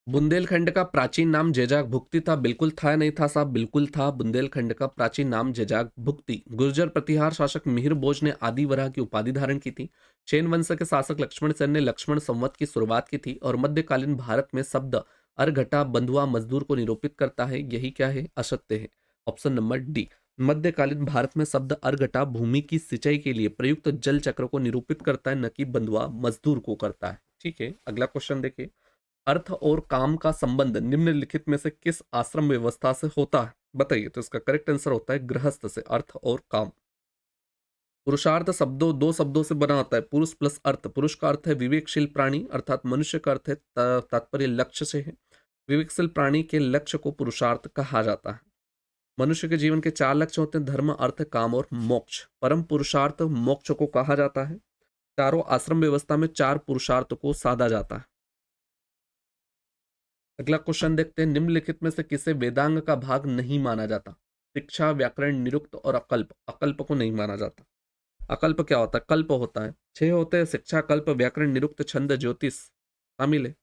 बुंदेलखंड का प्राचीन नाम जेजाक भुक्ति था। बिल्कुल था, नहीं था साहब? बिल्कुल था। बुंदेलखंड का प्राचीन नाम जेजाक भुक्ति। गुर्जर प्रतिहार शासक मिहिर भोज ने आदि वराह की उपाधि धारण की थी। सेन वंश के शासक लक्ष्मण सेन ने लक्ष्मण संवत की शुरुआत की थी। और मध्यकालीन भारत में शब्द अरघटा बंधुआ मजदूर को निरूपित करता है। यही क्या है? असत्य है। Option number D. मध्यकालीन भारत में शब्द अरघटा भूमि की सिंचाई के लिए प्रयुक्त जल चक्र को निरूपित करता है, न कि बंधुआ मजदूर को करता है। ठीक है, अगला क्वेश्चन देखिए। अर्थ और काम का संबंध निम्नलिखित में से किस आश्रम व्यवस्था से होता है? बताइए। तो इसका करेक्ट आंसर होता है गृहस्थ से। अर्थ और काम। पुरुषार्थ शब्दों दो शब्दों से बना होता है, पुरुष प्लस अर्थ। पुरुष का अर्थ है विवेकशील प्राणी, अर्थात मनुष्य का अर्थ है तात्पर्य लक्ष्य से है। विवेकशील प्राणी के लक्ष्य को पुरुषार्थ कहा जाता है। मनुष्य के जीवन के 4 लक्ष्य होते हैं, धर्म, अर्थ, काम और मोक्ष। परम पुरुषार्थ मोक्ष को कहा जाता है। चारों आश्रम व्यवस्था में 4 पुरुषार्थ को साधा जाता है। अगला क्वेश्चन देखते हैं। निम्नलिखित में से किसे वेदांग का भाग नहीं माना जाता? शिक्षा, व्याकरण, निरुक्त और अकल्प। अकल्प को नहीं माना जाता। अकल्प क्या होता है? कल्प होता है। 6 होते हैं। शिक्षा, कल्प, व्याकरण, निरुक्त, छंद, ज्योतिष शामिल है।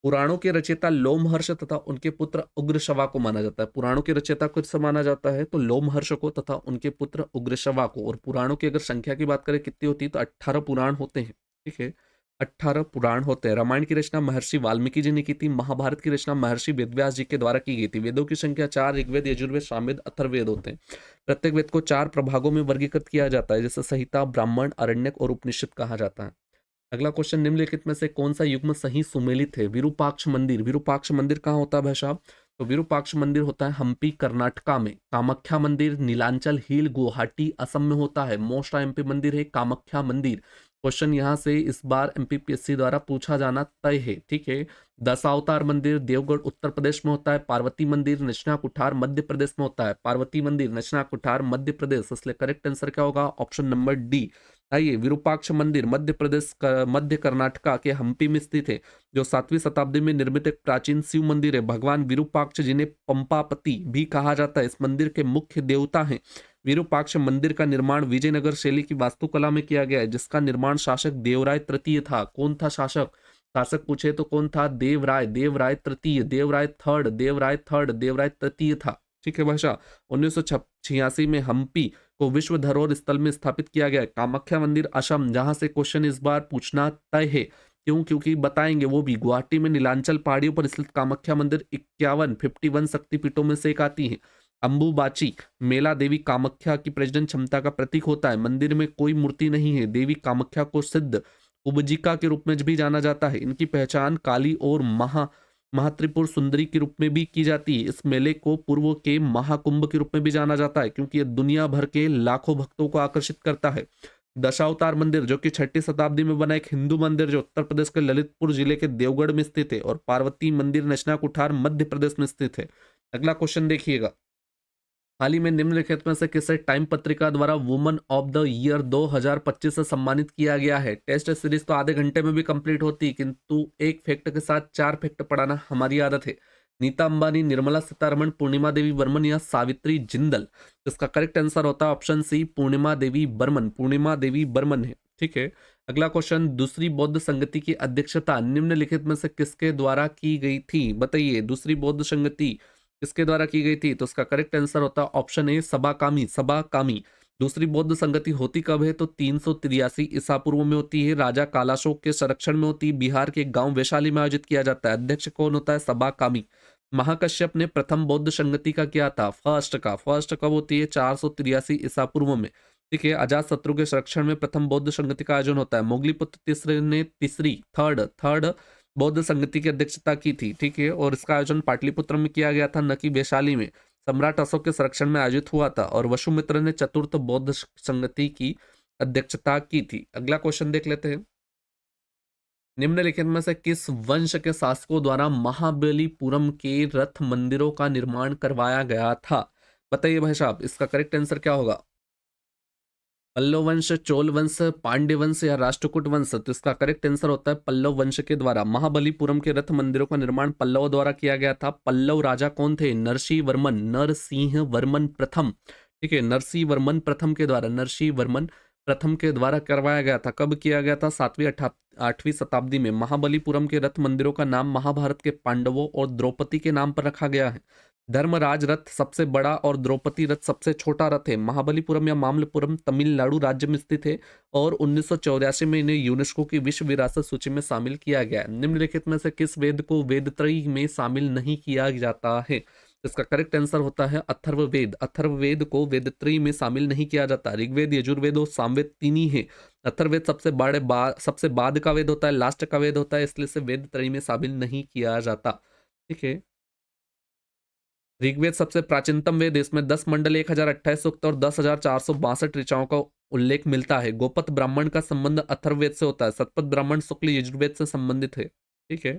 पुराणों के रचयिता लोमहर्ष तथा उनके पुत्र उग्रश्रवा को माना जाता है। पुराणों के रचयिता किससे माना जाता है? तो लोमहर्ष को तथा उनके पुत्र उग्रश्रवा को। और पुराणों की अगर संख्या की बात करें कितनी होती है, तो 18 पुराण होते हैं। ठीक है, 18 पुराण होते हैं। रामायण की रचना महर्षि वाल्मीकि जी ने की थी। महाभारत की रचना महर्षि वेदव्यास जी के द्वारा की गई थी। वेदों की संख्या 4 ऋग्वेद, यजुर्वेद, सामवेद, अथर्ववेद होते हैं। प्रत्येक वेद को 4 प्रभागों में वर्गीकृत किया जाता है, जैसे संहिता, ब्राह्मण, आरण्यक और उपनिषद कहा जाता है। अगला क्वेश्चन। निम्नलिखित में से कौन सा युग्म सही सुमेलित है? विरूपाक्ष मंदिर। विरूपाक्ष मंदिर कहाँ होता है भाई साहब? तो विरूपाक्ष मंदिर होता है हम्पी कर्नाटका में। कामाख्या मंदिर नीलांचल हिल गुवाहाटी असम में होता है। मोस्ट एमपी मंदिर है कामाख्या मंदिर। क्वेश्चन यहाँ से इस बार एमपीपीएससी द्वारा पूछा जाना तय है। ठीक है। दशावतार मंदिर देवगढ़ उत्तर प्रदेश में होता है। पार्वती मंदिर नचना कुठार मध्य प्रदेश में होता है। पार्वती मंदिर नचना कुठार मध्य प्रदेश, इसलिए करेक्ट आंसर क्या होगा? Option number D. आइए, विरूपाक्ष मंदिर मध्य प्रदेश का मध्य कर्नाटका के हम्पी में स्थित है, जो 7वीं शताब्दी में निर्मित एक प्राचीन शिव मंदिर है। भगवान विरूपाक्ष जिन्हें पंपापति भी कहा जाता है, इस मंदिर के मुख्य देवता हैं। विरूपाक्ष मंदिर का निर्माण विजयनगर शैली की वास्तुकला में किया गया है, जिसका निर्माण शासक देवराय तृतीय था। कौन था शासक? शासक पूछे तो कौन था? देवराय। देवराय तृतीय, देवराय थर्ड, देवराय थर्ड, देवराय तृतीय था। ठीक है भाषा। 1986 में हम्पी को विश्व धरोहर स्थल में स्थापित किया गया है। कामाख्या मंदिर असम, जहां से क्वेश्चन इस बार पूछना तय है। क्यों? क्योंकि बताएंगे वो भी। गुवाहाटी में नीलांचल पहाड़ियों पर स्थित कामाख्या मंदिर 51 शक्तिपीठों में से एक आती है। अंबुबाची मेला देवी कामाख्या की प्रजनन क्षमता का प्रतीक होता है। मंदिर में कोई मूर्ति नहीं है। देवी कामाख्या को सिद्ध उबजिका के रूप में भी जाना जाता है। इनकी पहचान काली और महात्रिपुर सुंदरी के रूप में भी की जाती है। इस मेले को पूर्व के महाकुंभ के रूप में भी जाना जाता है क्योंकि ये दुनिया भर के लाखों भक्तों को आकर्षित करता है। दशावतार मंदिर जो कि 6ठी शताब्दी में बना एक हिंदू मंदिर जो उत्तर प्रदेश के ललितपुर जिले के देवगढ़ में स्थित है, और पार्वती मंदिर नचना कुठार मध्य प्रदेश में स्थित है। अगला क्वेश्चन देखिएगा, हाल ही में निम्नलिखित में से किसे टाइम पत्रिका द्वारा वुमन ऑफ द ईयर 2025 से सम्मानित किया गया है? टेस्ट सीरीज तो आधे घंटे में भी कंप्लीट होती है, किंतु एक फैक्ट के साथ 4 फैक्ट पढ़ाना हमारी आदत है। नीता अंबानी, निर्मला सीतारमण, पूर्णिमा देवी बर्मन या सावित्री जिंदल? इसका करेक्ट आंसर होता है ऑप्शन सी, पूर्णिमा देवी बर्मन। पूर्णिमा देवी बर्मन है, ठीक है। अगला क्वेश्चन, दूसरी बौद्ध संगति की अध्यक्षता निम्नलिखित में से किसके द्वारा की गई थी? बताइए, दूसरी बौद्ध संगति किसके द्वारा की गई थी? तो उसका करेक्ट आंसर होता है ऑप्शन ए, सबाकामी। सबाकामी। दूसरी बौद्ध संगति होती कब है? तो 383 ईसा पूर्व में होती है, राजा कालाशोक के संरक्षण में होती है, बिहार के गांव वैशाली में आयोजित किया जाता है। अध्यक्ष कौन होता है? सबाकामी। महाकश्यप ने प्रथम बौद्ध संगति का किया था? फर्स्ट कब होती है? 483 ईसा पूर्व में, ठीक है। अजात शत्रु के संरक्षण में प्रथम बौद्ध संगति का आयोजन होता है। मोगलीपुत्र तीसरे ने थर्ड बौद्ध संगति की अध्यक्षता की थी, ठीक है, और इसका आयोजन पाटलिपुत्र में किया गया था, न कि वैशाली में। सम्राट अशोक के संरक्षण में आयोजित हुआ था, और वसुमित्र ने चतुर्थ बौद्ध संगति की अध्यक्षता की थी। अगला क्वेश्चन देख लेते हैं, निम्नलिखित में से किस वंश के शासकों द्वारा महाबलीपुरम के रथ मंदिरों का निर्माण करवाया गया था? बताइए भाई साहब, इसका करेक्ट आंसर क्या होगा? पल्लव वंश, चोल वंश, पांड्य वंश या राष्ट्रकूट वंश? तो इसका करेक्ट आंसर होता है पल्लव वंश के द्वारा। महाबलीपुरम के रथ मंदिरों का निर्माण पल्लव द्वारा किया गया था। पल्लव राजा कौन थे? नरसिंह वर्मन प्रथम, ठीक है, नरसिंह वर्मन प्रथम के द्वारा, नरसिंह वर्मन प्रथम के द्वारा करवाया गया था। कब किया गया था? 8वीं शताब्दी में। महाबलीपुरम के रथ मंदिरों का नाम महाभारत के पांडवों और द्रौपदी के नाम पर रखा गया है। धर्मराज रथ सबसे बड़ा और द्रौपदी रथ सबसे छोटा रथ है। महाबलीपुरम या मामल्लपुरम तमिलनाडु राज्य में स्थित है, और 1984 में इन्हें यूनेस्को की विश्व विरासत सूची में शामिल किया गया है। निम्नलिखित में से किस वेद को वेदत्रयी में शामिल नहीं किया जाता है? इसका करेक्ट आंसर होता है अथर्ववेद। अथर्ववेद को वेदत्रयी में शामिल नहीं किया जाता। ऋग्वेद, यजुर्वेद और सामवेद तीन ही है। अथर्ववेद सबसे बाद का वेद होता है, लास्ट का वेद होता है, इसलिए से वेदत्रयी में शामिल नहीं किया जाता, ठीक है। ऋग्वेद सबसे प्राचीनतम वेद, इसमें 10 मंडल, 1028 सूक्त और 10,462 ऋचाओं का उल्लेख मिलता है। गोपत ब्राह्मण का संबंध अथर्ववेद से होता है। सतपथ ब्राह्मण शुक्ल यजुर्वेद से संबंधित है, ठीक है।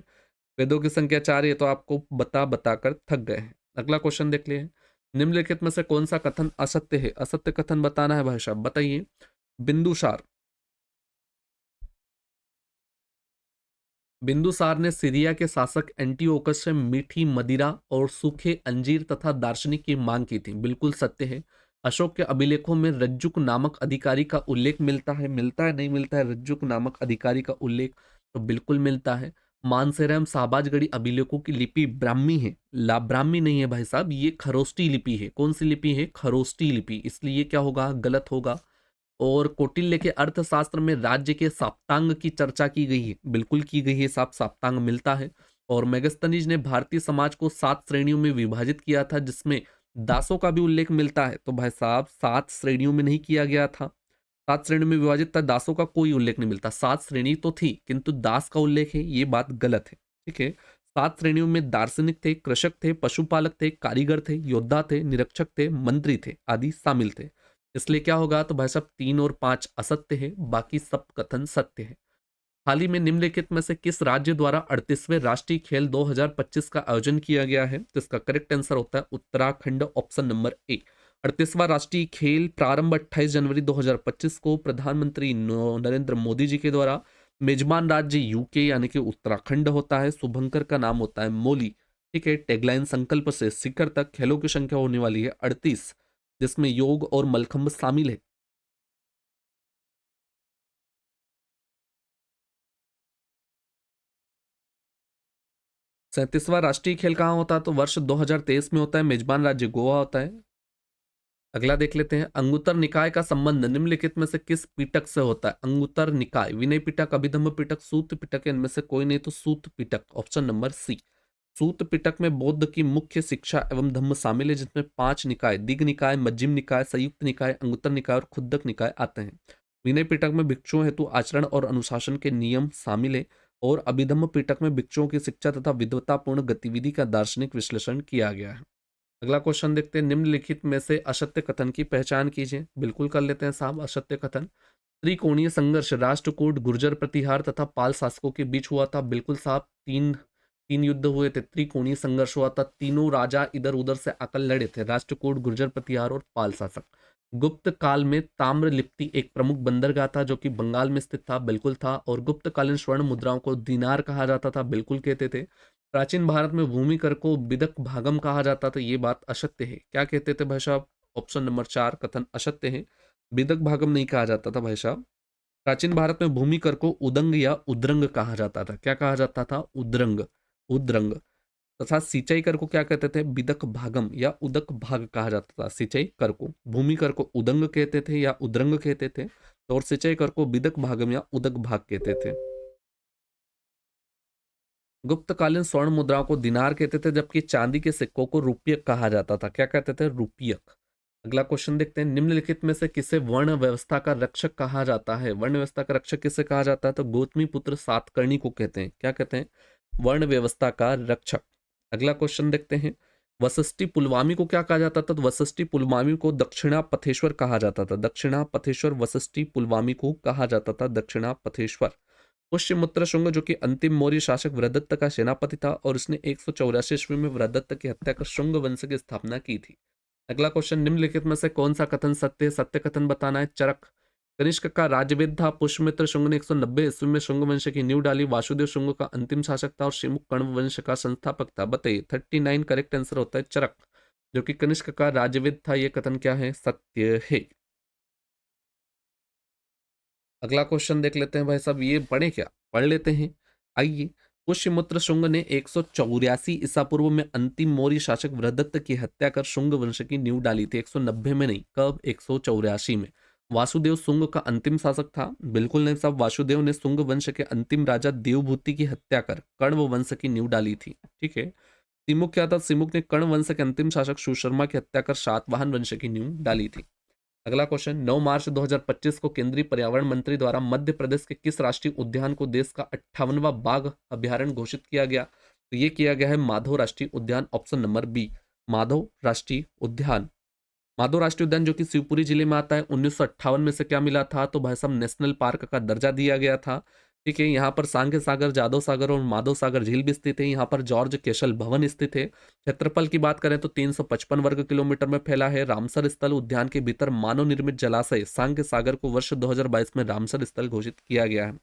वेदों की संख्या 4 है, तो आपको बता कर थक गए हैं। अगला क्वेश्चन देख लिए, निम्नलिखित में से कौन सा कथन असत्य है? असत्य कथन बताना है भाई साहब, बताइए। बिंदुसार बिंदुसार ने सीरिया के शासक एंटीओकस से मीठी मदिरा और सूखे अंजीर तथा दार्शनिक की मांग की थी। बिल्कुल सत्य है। अशोक के अभिलेखों में रज्जुक नामक अधिकारी का उल्लेख मिलता है? नहीं मिलता है रज्जुक नामक अधिकारी का उल्लेख? तो बिल्कुल मिलता है। मानसेरम शाहबाजगढ़ी अभिलेखों की लिपि ब्राह्मी है। ब्राह्मी नहीं है भाई साहब, ये खरोष्टी लिपि है। कौन सी लिपि है? खरोष्टी लिपि, इसलिए क्या होगा? गलत होगा। और कौटिल्य के अर्थशास्त्र में राज्य के सप्तांग की चर्चा की गई है? बिल्कुल की गई है साहब, सप्तांग मिलता है। और मेगस्थनीज ने भारतीय समाज को 7 श्रेणियों में विभाजित किया था, जिसमें दासों का भी उल्लेख मिलता है। तो भाई साहब 7 श्रेणियों में नहीं किया गया था, 7 श्रेणियों में विभाजित था, दासों का कोई उल्लेख नहीं मिलता। 7 श्रेणी तो थी किंतु दास का उल्लेख है, ये बात गलत है, ठीक है। 7 श्रेणियों में दार्शनिक थे, कृषक थे, पशुपालक थे, कारीगर थे, योद्धा थे, निरीक्षक थे, मंत्री थे आदि शामिल थे। इसलिए क्या होगा? तो भाई साहब 3 और 5 असत्य है, बाकी सब कथन सत्य है। हाल ही में निम्नलिखित में से किस राज्य द्वारा 38वें राष्ट्रीय खेल 2025 का आयोजन किया गया है? तो इसका करेक्ट आंसर होता है उत्तराखंड, ऑप्शन नंबर ए। 38वां राष्ट्रीय खेल प्रारंभ 28 जनवरी 2025 को प्रधानमंत्री नरेंद्र मोदी जी के द्वारा, मेजबान राज्य यूके यानी कि उत्तराखंड होता है, शुभंकर का नाम होता है मोली, ठीक है। टैगलाइन संकल्प से शिखर तक खेलों की संख्या होने वाली है 38, जिसमें योग और मलखंब शामिल है। 37वां राष्ट्रीय खेल कहाँ होता है? तो वर्ष 2023 में होता है, मेजबान राज्य गोवा होता है। अगला देख लेते हैं, अंगुत्तर निकाय का संबंध निम्नलिखित में से किस पिटक से होता है? अंगुत्तर निकाय, विनय पिटक, अभिधम्म पिटक, सूत पिटक, इनमें से कोई नहीं, तो सूत पिटक, ऑप्शन नंबर सी। सूत पिटक में बौद्ध की मुख्य शिक्षा एवं धम्म शामिल है, जिसमें 5 निकाय, दिग निकाय, मज्जिम निकाय, संयुक्त निकाय, अंगुत्तर निकाय और खुद्दक निकाय आते हैं। विनय पिटक में भिक्षुओं हेतु आचरण और अनुशासन के नियम शामिल है, और अभिधम्म पिटक में भिक्षुओं की शिक्षा तथा विद्वतापूर्ण गतिविधि का दार्शनिक विश्लेषण किया गया है। अगला क्वेश्चन देखते हैं, निम्नलिखित में से असत्य कथन की पहचान कीजिए। बिल्कुल कर लेते हैं साहब असत्य कथन। त्रिकोणीय संघर्ष राष्ट्रकूट, गुर्जर प्रतिहार तथा पाल शासकों के बीच हुआ था। बिल्कुल साहब, तीन तीन युद्ध हुए थे, त्रिकोणीय संघर्ष हुआ था, तीनों राजा इधर उधर से आकर लड़े थे, राष्ट्रकूट, गुर्जर प्रतिहार और पाल शासक। गुप्त काल में ताम्र लिप्ति एक प्रमुख बंदरगाह था जो कि बंगाल में स्थित था। बिल्कुल था। और गुप्त कालीन स्वर्ण मुद्राओं को दीनार कहा जाता था। बिल्कुल कहते थे। प्राचीन भारत में भूमि कर को बिदक भागम कहा जाता था। ये बात असत्य है। क्या कहते थे भाई साहब? ऑप्शन नंबर 4 कथन असत्य है। बिदक भागम नहीं कहा जाता था भाई साहब। प्राचीन भारत में भूमि कर को उदंग या उद्रंग कहा जाता था। क्या कहा जाता था? उद्रंग, उद्रंग। तथा सिंचाई कर को क्या कहते थे? बिदक भागम या उदक भाग कहा जाता था सिंचाई कर को। भूमि कर को उदंग कहते थे या उद्रंग कहते थे, और सिंचाई कर को बिदक भागम या उदक भाग कहते थे। गुप्तकालीन स्वर्ण मुद्राओं को दिनार कहते थे, जबकि चांदी के सिक्कों को रुपयक कहा जाता था। क्या कहते थे? रुपयक। अगला क्वेश्चन देखते हैं, निम्नलिखित में से किसे वर्ण व्यवस्था का रक्षक कहा जाता है? वर्ण व्यवस्था का रक्षक किसे कहा जाता है? तो गौतमी पुत्र सातकर्णी को कहते हैं। क्या कहते हैं? वर्ण व्यवस्था का रक्षक। अगला क्वेश्चन देखते हैं, वशिष्ठी पुलवामी को क्या कहा जाता था? तो वशिष्ठी पुलवामी को दक्षिणा पथेश्वर कहा जाता था। दक्षिणा पथेश्वर वशिष्ठी पुलवामी को कहा जाता था, दक्षिणा पथेश्वर। पुष्यमित्र शुंग जो कि अंतिम मौर्य शासक वृहदत्त का सेनापति था, और उसने 184 ईस्वी में वृहदत्त की हत्या कर शुंग वंश की स्थापना की थी। अगला क्वेश्चन, निम्नलिखित में से कौन सा कथन सत्य है? सत्य कथन बताना है। चरक कनिष्क का राज्यवेद था। पुष्यमित्र शुंग ने 190 ईस्वी में शुंग वंश की नींव डाली। वासुदेव शुंग का अंतिम शासक था और शिमुख कण्व वंश का संस्थापक था। बताइए 39 करेक्ट आंसर होता है चरक, जो कि कनिष्क का राज्यवेद था। यह कथन क्या है? सत्य है। अगला क्वेश्चन देख लेते हैं भाई साहब, ये पढ़े क्या? पढ़ लेते हैं, आइए। पुष्यमित्र शुंग ने 184 ईसा पूर्व में अंतिम मौर्य शासक वृहदत्त की हत्या कर शुंग वंश की नींव डाली थी। 190 में नहीं, कब? 184 में। वासुदेव शुंग का अंतिम शासक था। बिल्कुल नहीं साहब, वासुदेव ने शुंग वंश के अंतिम राजा देवभूति की हत्या कर कण्व वंश की नींव डाली थी। ठीक है। सिमुक क्या था? सिमुक ने कर्ण वंश के अंतिम शासक सुशर्मा की हत्या कर सातवाहन वंश की नींव डाली थी। अगला क्वेश्चन, 9 मार्च 2025 को केंद्रीय पर्यावरण मंत्री द्वारा मध्य प्रदेश के किस राष्ट्रीय उद्यान को देश का 58वां बाघ अभ्यारण्य घोषित किया गया? तो ये किया गया है माधव राष्ट्रीय उद्यान, ऑप्शन नंबर बी, माधव राष्ट्रीय उद्यान। माधव राष्ट्रीय उद्यान जो कि शिवपुरी जिले में आता है, 1958 में से क्या मिला था? तो भाई साहब नेशनल पार्क का दर्जा दिया गया था। ठीक है। यहाँ पर सांख्य सागर, जादव सागर और माधव सागर झील भी स्थित है। यहाँ पर जॉर्ज केशल भवन स्थित है। क्षेत्रफल की बात करें तो 355 वर्ग किलोमीटर में फैला है। रामसर स्थल उद्यान के भीतर मानव निर्मित जलाशय सांख्य सागर को वर्ष 2022 में रामसर स्थल घोषित किया गया है।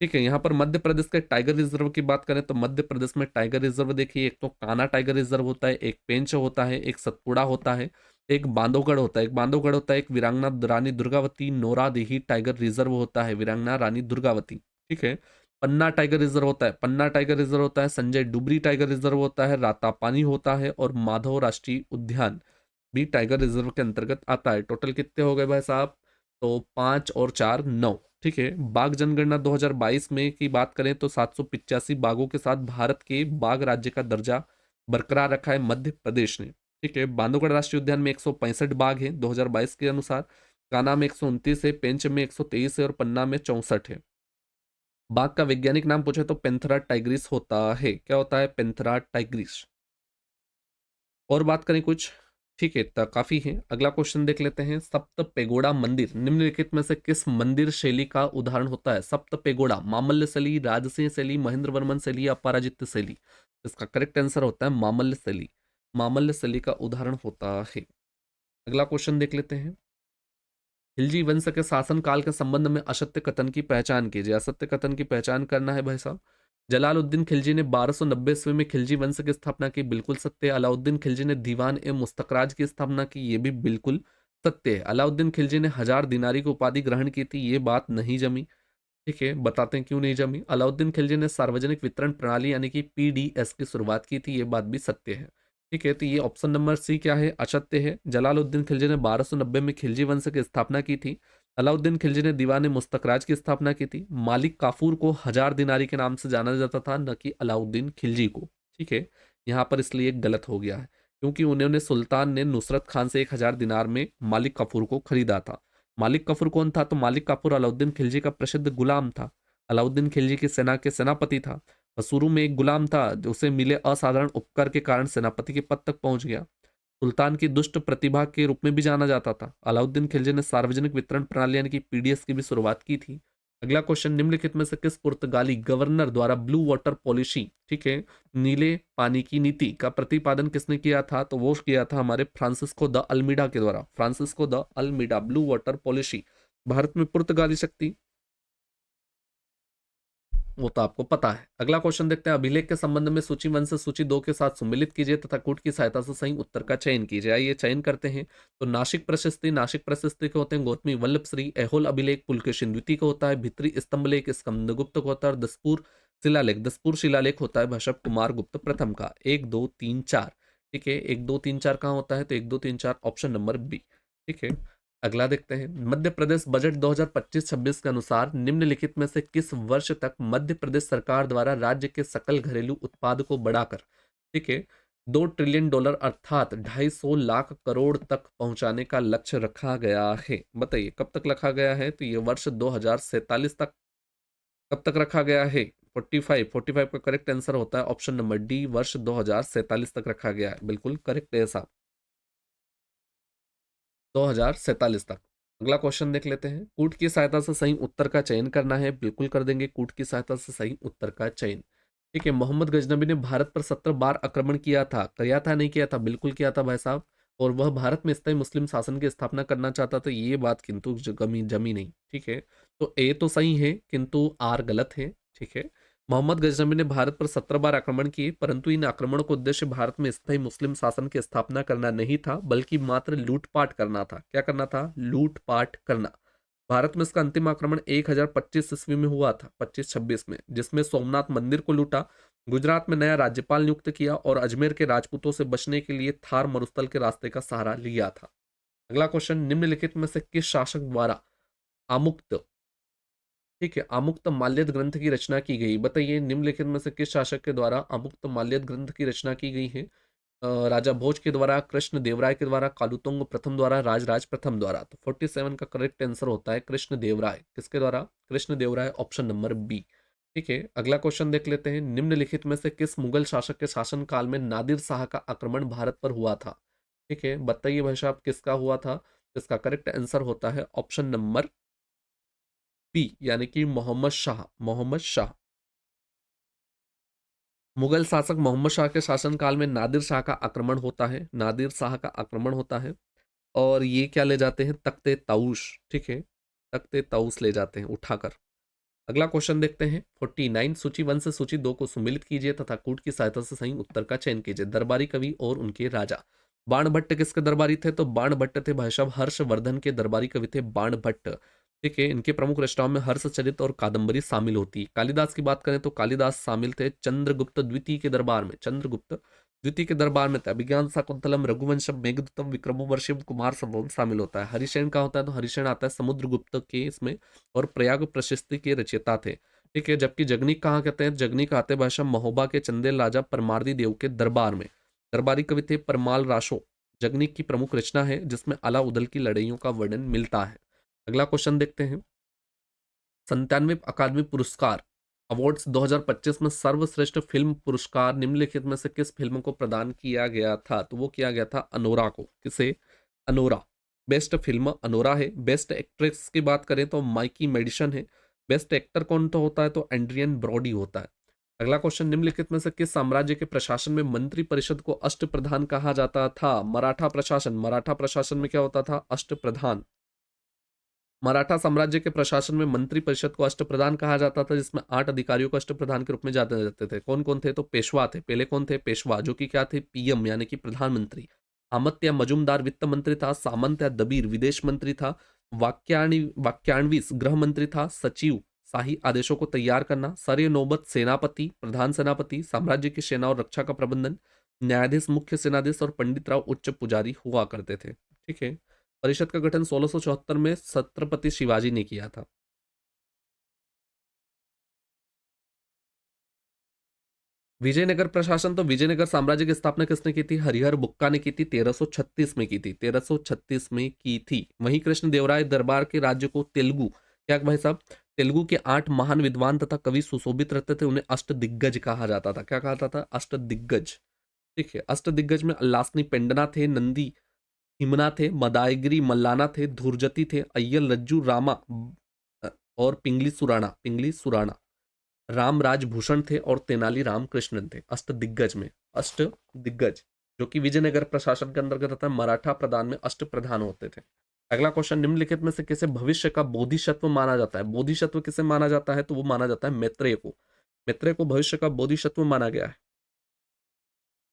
ठीक है। यहाँ पर मध्य प्रदेश के टाइगर रिजर्व की बात करें तो मध्य प्रदेश में टाइगर रिजर्व देखिए, एक तो कान्हा टाइगर रिजर्व होता है, एक पेंच होता है, एक सतपुड़ा होता है, एक बांधवगढ़ होता है, एक वीरांगना रानी दुर्गावती नोरादेही टाइगर रिजर्व होता है, वीरांगना रानी दुर्गावती। ठीक है। पन्ना टाइगर रिजर्व होता है, पन्ना टाइगर रिजर्व होता है, संजय डुबरी टाइगर रिजर्व होता है, रातापानी होता है, और माधव राष्ट्रीय उद्यान भी टाइगर रिजर्व के अंतर्गत आता है। टोटल कितने हो गए भाई साहब? तो 5 और 4 9। ठीक है। बाघ जनगणना 2022 में की बात करें तो 785 बाघों के साथ भारत के बाघ राज्य का दर्जा बरकरार रखा है मध्य प्रदेश ने। ठीक है। बांधवगढ़ राष्ट्रीय उद्यान में 165 बाघ हैं 2022 के अनुसार। कान्हा में 129 है, पेंच में 123 है, और पन्ना में 64 है। बाघ का वैज्ञानिक नाम पूछे तो पेंथेरा टाइग्रिस होता है। क्या होता है? Panthera Tigris. और बात करें कुछ, ठीक है, इतना काफी है। अगला क्वेश्चन देख लेते हैं, सप्त पेगोड़ा मंदिर निम्नलिखित में से किस मंदिर शैली का उदाहरण होता है? सप्त पेगोड़ा मामल्य शैली, राजसिंह शैली, महेंद्र वर्मन शैली या पराजित शैली? इसका करेक्ट आंसर होता है मामल्य शैली। मामल्य शैली का उदाहरण होता है। अगला क्वेश्चन देख लेते हैं, खिलजी वंश के शासन काल के संबंध में असत्य कथन की पहचान कीजिए। असत्य कथन की पहचान करना है भाई साहब। जलालुद्दीन खिलजी ने 1290 ईस्वी में खिलजी वंश की स्थापना की। बिल्कुल सत्य है। अलाउद्दीन खिलजी ने दीवान ए मुस्तकराज की स्थापना की। ये भी बिल्कुल सत्य है। अलाउद्दीन खिलजी ने 1000 दिनारी की उपाधि ग्रहण की थी। ये बात नहीं जमी। ठीक है, बताते हैं क्यों नहीं जमी। अलाउद्दीन खिलजी ने सार्वजनिक वितरण प्रणाली यानी कि पीडीएस की शुरुआत की थी। ये बात भी सत्य है। ठीक है, तो ये ऑप्शन नंबर सी क्या है? असत्य है। जलालुद्दीन खिलजी ने 1290 में खिलजी वंश की स्थापना की थी। अलाउद्दीन खिलजी ने दीवान मुस्तकराज की स्थापना की थी। मालिक काफूर को 1000 दिनारी के नाम से जाना जाता था, न कि अलाउद्दीन खिलजी को। ठीक है, यहाँ पर इसलिए गलत हो गया है, क्योंकि उन्होंने सुल्तान ने नुसरत खान से 1000 दिनार में मालिक काफूर को खरीदा था। मालिक काफूर कौन था? तो मालिक काफूर अलाउद्दीन खिलजी का प्रसिद्ध गुलाम था। अलाउद्दीन खिलजी की सेना के सेनापति था। वह शुरू में एक गुलाम था जो उसे मिले असाधारण उपकर के कारण सेनापति के पद तक पहुंच गया। सुल्तान की दुष्ट प्रतिभा के रूप में भी जाना जाता था। अलाउद्दीन खिलजी ने सार्वजनिक वितरण प्रणाली यानी कि पीडीएस की भी शुरुआत की थी। अगला क्वेश्चन, निम्नलिखित में से किस पुर्तगाली गवर्नर द्वारा ब्लू वाटर पॉलिसी, ठीक है, नीले पानी की नीति का प्रतिपादन किसने किया था? तो वो किया था हमारे फ्रांसिस्को द अल्मीडा के द्वारा। Francisco de Almeida, blue water policy. Bharat में पुर्तगाली शक्ति, वो तो आपको पता है। अगला क्वेश्चन देखते हैं, अभिलेख के संबंध में सूची 1 से सूची 2 के साथ सम्मिलित कीजिए तथा कूट की सहायता से सही उत्तर का चयन कीजिए। आइए चयन करते हैं। तो नासिक प्रशस्ति के होते हैं गौतमी वल्लभ श्री। ऐहोल अभिलेख पुलकेशिन द्वितीय का होता है। भित्री स्तंभलेख स्कंदगुप्त का होता है। और दसपुर शिलालेख होता है भषभ कुमार गुप्त प्रथम का। 1 2 3 4, ठीक है। 1 2 3 4 कहाँ होता है? तो 1 2 3 4 ऑप्शन नंबर बी, ठीक है। अगला देखते हैं, मध्य प्रदेश बजट 2025-26 के अनुसार निम्नलिखित में से किस वर्ष तक मध्य प्रदेश सरकार द्वारा राज्य के सकल घरेलू उत्पाद को बढ़ाकर, ठीक है, $2 ट्रिलियन अर्थात 250 लाख करोड़ तक पहुंचाने का लक्ष्य रखा गया है? बताइए कब तक रखा गया है? तो ये वर्ष 2047 तक। कब तक रखा गया है? 45 का करेक्ट आंसर होता है ऑप्शन नंबर डी, वर्ष 2047 तक रखा गया है। बिल्कुल करेक्ट है साहब, 2047 तक। अगला क्वेश्चन देख लेते हैं, कूट की सहायता से सही उत्तर का चयन करना है। बिल्कुल कर देंगे कूट की सहायता से सही उत्तर का चयन, ठीक है। मोहम्मद गजनबी ने भारत पर 17 बार आक्रमण किया था नहीं किया था? बिल्कुल किया था भाई साहब। और वह भारत में स्थायी मुस्लिम शासन की स्थापना करना चाहता था, ये बात किंतु जमी नहीं, ठीक है। तो ए तो सही है किंतु आर गलत है, ठीक है। मोहम्मद गजनबी ने भारत पर 17 बार आक्रमण किए, परंतु इन आक्रमणों का उद्देश्य भारत में स्थायी मुस्लिम शासन की स्थापना करना नहीं था, बल्कि मात्र लूटपाट करना था। क्या करना था? लूटपाट करना। भारत में इसका अंतिम आक्रमण 1025 ईस्वी में हुआ था, 25-26 में, जिसमें सोमनाथ मंदिर को लूटा, गुजरात में नया राज्यपाल नियुक्त किया और अजमेर के राजपूतों से बचने के लिए थार मरुस्थल के रास्ते का सहारा लिया था। अगला क्वेश्चन, निम्नलिखित में से किस शासक द्वारा आमुक्त, ठीक है, आमुक्त माल्यद ग्रंथ की रचना की गई? बताइए निम्नलिखित में से किस शासक के द्वारा आमुक्त माल्यद ग्रंथ की रचना की गई है? राजा भोज के द्वारा, कृष्ण देवराय के द्वारा, कालुतुंग प्रथम द्वारा, राजराज प्रथम द्वारा। तो 47 का करेक्ट आंसर होता है कृष्ण देवराय। किसके द्वारा? Krishna Devaraya, option number B, ठीक है। अगला क्वेश्चन देख लेते हैं, निम्नलिखित में से किस मुगल शासक के शासनकाल में नादिर शाह का आक्रमण भारत पर हुआ था? ठीक है, बताइए भाई साहब किसका हुआ था? इसका करेक्ट आंसर होता है ऑप्शन नंबर बी, यानी कि मोहम्मद शाह। मोहम्मद शाह, मुगल शासक मोहम्मद शाह के शासनकाल में नादिर शाह का आक्रमण होता है। नादिर शाह का आक्रमण होता है और ये क्या ले जाते हैं? तख्ते ताऊस, ठीक है, तख्ते ताऊस ले जाते हैं उठाकर। अगला क्वेश्चन देखते हैं, 49, सूची 1 से सूची 2 को सम्मिलित कीजिए तथा कूट की सहायता से सही उत्तर का चयन कीजिए। दरबारी कवि और उनके राजा। बाण भट्ट किसके दरबारी थे? तो बाण भट्ट थे भाई साहब हर्षवर्धन के दरबारी कवि थे बाण भट्ट, ठीक है। इनके प्रमुख रचनाओं में हर्षचरित और कादंबरी शामिल होती है। कालिदास की बात करें तो कालिदास शामिल थे चंद्रगुप्त द्वितीय के दरबार में। चंद्रगुप्त द्वितीय के दरबार में था अभिज्ञान शाकुंतलम, रघुवंशम, मेघदूतम, विक्रमोर्वशीयम, कुमार संभवम शामिल होता है। हरिशयन का होता है तो हरिशयन आता है समुद्रगुप्त के इसमें, और प्रयाग प्रशस्ति के रचयिता थे, ठीक है। जबकि जगनीक कहाँ कहते हैं? जगनीक आते भाषा महोबा के चंदेल राजा परमार्दी देव के दरबार में। दरबारी कवि थे परमाल राशो। जगनीक की प्रमुख रचना है जिसमें अला उदल की लड़ाइयों का वर्णन मिलता है। अगला क्वेश्चन देखते हैं, 97 अकादमी पुरस्कार अवार्ड्स 2025 में सर्वश्रेष्ठ फिल्म पुरस्कार निम्नलिखित में से किस फिल्म को प्रदान किया गया था? तो वो किया गया था अनोरा को। किसे? अनोरा। बेस्ट फिल्म अनोरा है। बेस्ट एक्ट्रेस की बात करें तो माइकी मेडिसन है। बेस्ट एक्टर कौन तो होता है? तो एंड्रियन ब्रॉडी होता है। अगला क्वेश्चन, निम्नलिखित में से किस साम्राज्य के प्रशासन में मंत्री परिषद को अष्टप्रधान कहा जाता था? मराठा प्रशासन। मराठा प्रशासन में क्या होता था? अष्टप्रधान। मराठा साम्राज्य के प्रशासन में मंत्री परिषद को अष्टप्रधान कहा जाता था, जिसमें 8 अधिकारियों को अष्टप्रधान के रूप में जाने जाते थे। कौन कौन थे? तो पेशवा थे। पहले कौन थे? पेशवा, जो कि क्या थे? पीएम यानी कि प्रधानमंत्री। अमात्य मजुमदार वित्त मंत्री था। सामंत या दबीर विदेश मंत्री था। वाक्यान्विस गृह मंत्री था। सचिव शाही आदेशों को तैयार करना। सरे नौबत सेनापति, प्रधान सेनापति, साम्राज्य की सेना और रक्षा का प्रबंधन, न्यायाधीश, मुख्य सेनाधीश और पंडित राव उच्च पुजारी हुआ करते थे, ठीक है। परिषद का गठन 1674 में छत्रपति शिवाजी ने किया था। विजयनगर प्रशासन, तो विजयनगर साम्राज्य की स्थापना किसने की थी? हरिहर बुक्का ने की थी, 1336 में की थी। 1336 में की थी। वहीं कृष्ण देवराय दरबार के राज्य को तेलुगु, क्या भाई साहब? तेलुगु के 8 महान विद्वान तथा कवि सुशोभित रहते थे, उन्हें अष्टदिग्गज कहा जाता था। क्या कहा जाता था? अष्टदिग्गज। ठीक है, अष्टदिग्गज में अल्लासनी पेंडना थे, नंदी हिमना थे, मदायगिरी मल्लाना थे, धुरजती थे, अय्यल रज्जू रामा अ, और पिंगली सुराणा, राम राजभूषण थे और तेनाली राम कृष्णन थे। अष्टदिग्गज में, अष्टदिग्गज जो कि विजयनगर प्रशासन के अंतर्गत आता है। मराठा प्रधान में अष्ट प्रधान होते थे। अगला क्वेश्चन, निम्नलिखित में से किसे भविष्य का बोधिसत्व माना जाता है? बोधिसत्व किसे माना जाता है? तो वो माना जाता है मैत्रेय को। मैत्रेय को भविष्य का बोधिसत्व माना गया है।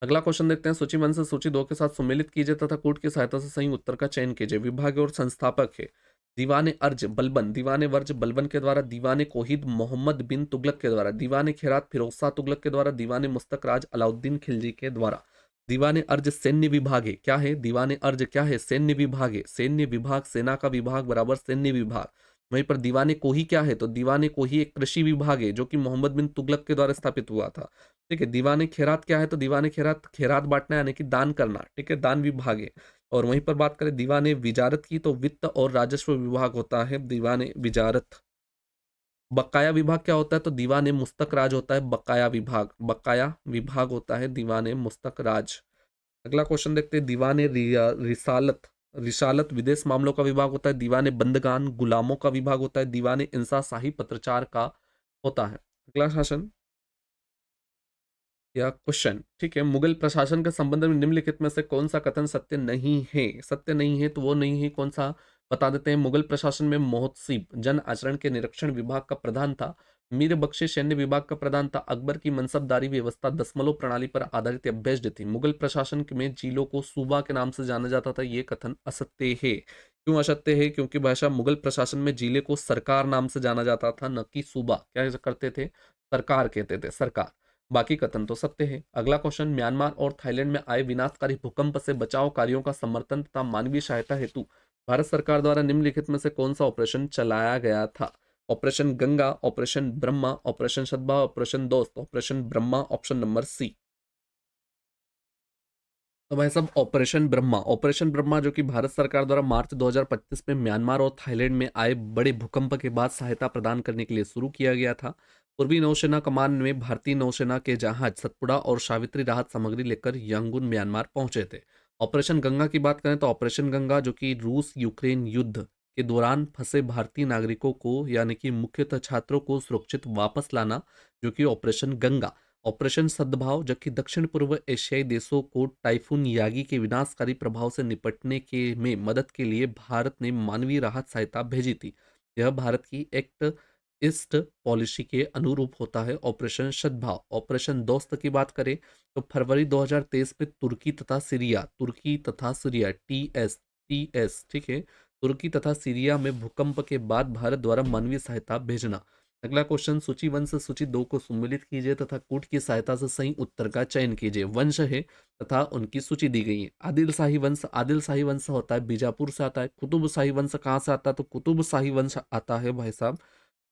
अगला क्वेश्चन देखते हैं, सूची 1 से सूची 2 के साथ सुमेलित कीजिए तथा कूट की सहायता से सही उत्तर का चयन कीजिए। विभाग और संस्थापक है दीवाने अर्ज बलबन, दीवाने वर्ज बलबन के द्वारा, दीवाने कोहिद मोहम्मद बिन तुगलक के द्वारा, दीवाने खैरात फिरोज शाह तुगलक के द्वारा, दीवाने मुस्तक राज अलाउद्दीन खिलजी के द्वारा। दीवाने अर्ज सैन्य विभाग है, क्या है? दीवाने अर्ज क्या है? सैन्य विभाग है। सैन्य विभाग, सेना का विभाग बराबर सैन्य विभाग। वहीं पर दीवाने कोही क्या है? तो दीवाने कोही एक कृषि विभाग है जो कि मोहम्मद बिन तुगलक के द्वारा स्थापित हुआ था। ठीक है, दीवाने खैरात क्या है? तो दीवाने खैरात खैरात बांटना यानी कि दान करना। ठीक है, दान विभाग है। और वहीं पर बात करें दीवाने विजारत की, तो वित्त और राजस्व विभाग होता है दीवाने विजारत। बकाया विभाग क्या होता है? तो दीवाने मुस्तक राज होता है बकाया विभाग। बकाया विभाग होता है दीवाने मुस्तक राज। अगला क्वेश्चन देखते हैं, दीवाने रिसालत, रिसालत विदेश मामलों का विभाग होता है। दीवाने बंदगान गुलामों का विभाग होता है। दीवाने इंसा शाही पत्रचार का होता है। अगला शासन या क्वेश्चन, ठीक है, मुगल प्रशासन के संबंध में निम्नलिखित में से कौन सा कथन सत्य नहीं है? सत्य नहीं है तो वो नहीं है, कौन सा बता देते हैं। मुगल प्रशासन में मोहतसिब जन आचरण के निरीक्षण विभाग का प्रधान था। मीर बख्शी सैन्य विभाग का प्रधान था। अकबर की मनसबदारी व्यवस्था दशमलव प्रणाली पर आधारित या बेस्ड थी। मुगल प्रशासन में जिलों को सूबा के नाम से जाना जाता था। ये कथन असत्य है। क्यों असत्य है? क्योंकि भाषा मुगल प्रशासन में जिले को सरकार नाम से जाना जाता था, न कि सूबा। क्या करते थे? सरकार कहते थे, सरकार। बाकी कथन तो सत्य है। अगला क्वेश्चन, म्यांमार और थाईलैंड में आए विनाशकारी भूकंप से बचाव कार्यों का समर्थन तथा मानवीय सहायता हेतु भारत सरकार द्वारा निम्नलिखित में से कौन सा ऑपरेशन चलाया गया था? Operation Ganga, operation Brahma, operation Sadbhav, operation Dost. Operation Brahma, option number C. तो भाई साहब, ऑपरेशन ब्रह्मा, ऑपरेशन ब्रह्मा जो कि भारत सरकार द्वारा मार्च 2025 में म्यांमार और थाईलैंड में आए बड़े भूकंप के बाद सहायता प्रदान करने के लिए शुरू किया गया था। पूर्वी नौसेना कमान में भारतीय नौसेना के जहाज सतपुड़ा और सावित्री राहत सामग्री लेकर यांगून म्यांमार पहुंचे थे। ऑपरेशन गंगा की बात करें तो ऑपरेशन गंगा जो कि रूस यूक्रेन युद्ध के दौरान फंसे भारतीय नागरिकों को यानी कि मुख्यतः छात्रों को सुरक्षित वापस लाना, जो कि ऑपरेशन गंगा। ऑपरेशन सद्भाव जबकि दक्षिण पूर्व एशियाई देशों को टाइफून यागी के विनाशकारी प्रभाव से निपटने के में मदद के लिए भारत ने मानवीय राहत सहायता भेजी थी। यह भारत की एक्ट ईस्ट पॉलिसी के अनुरूप होता है। ऑपरेशन सद्भाव। ऑपरेशन दोस्त की बात करें तो फरवरी 2023 में तुर्की तथा सीरिया टीएस, ठीक है, तुर्की तथा सीरिया में भूकंप के बाद भारत द्वारा मानवीय सहायता भेजना। अगला क्वेश्चन, सूची 1 से सूची 2 को सम्मिलित कीजिए तथा कूट की सहायता से सही उत्तर का चयन कीजिए। वंश है तथा उनकी सूची दी गई है। आदिल शाही वंश, आदिल शाही वंश होता है बीजापुर से आता है। कुतुब शाही वंश कहाँ से आता है? तो कुतुब शाही वंश आता है भाई साहब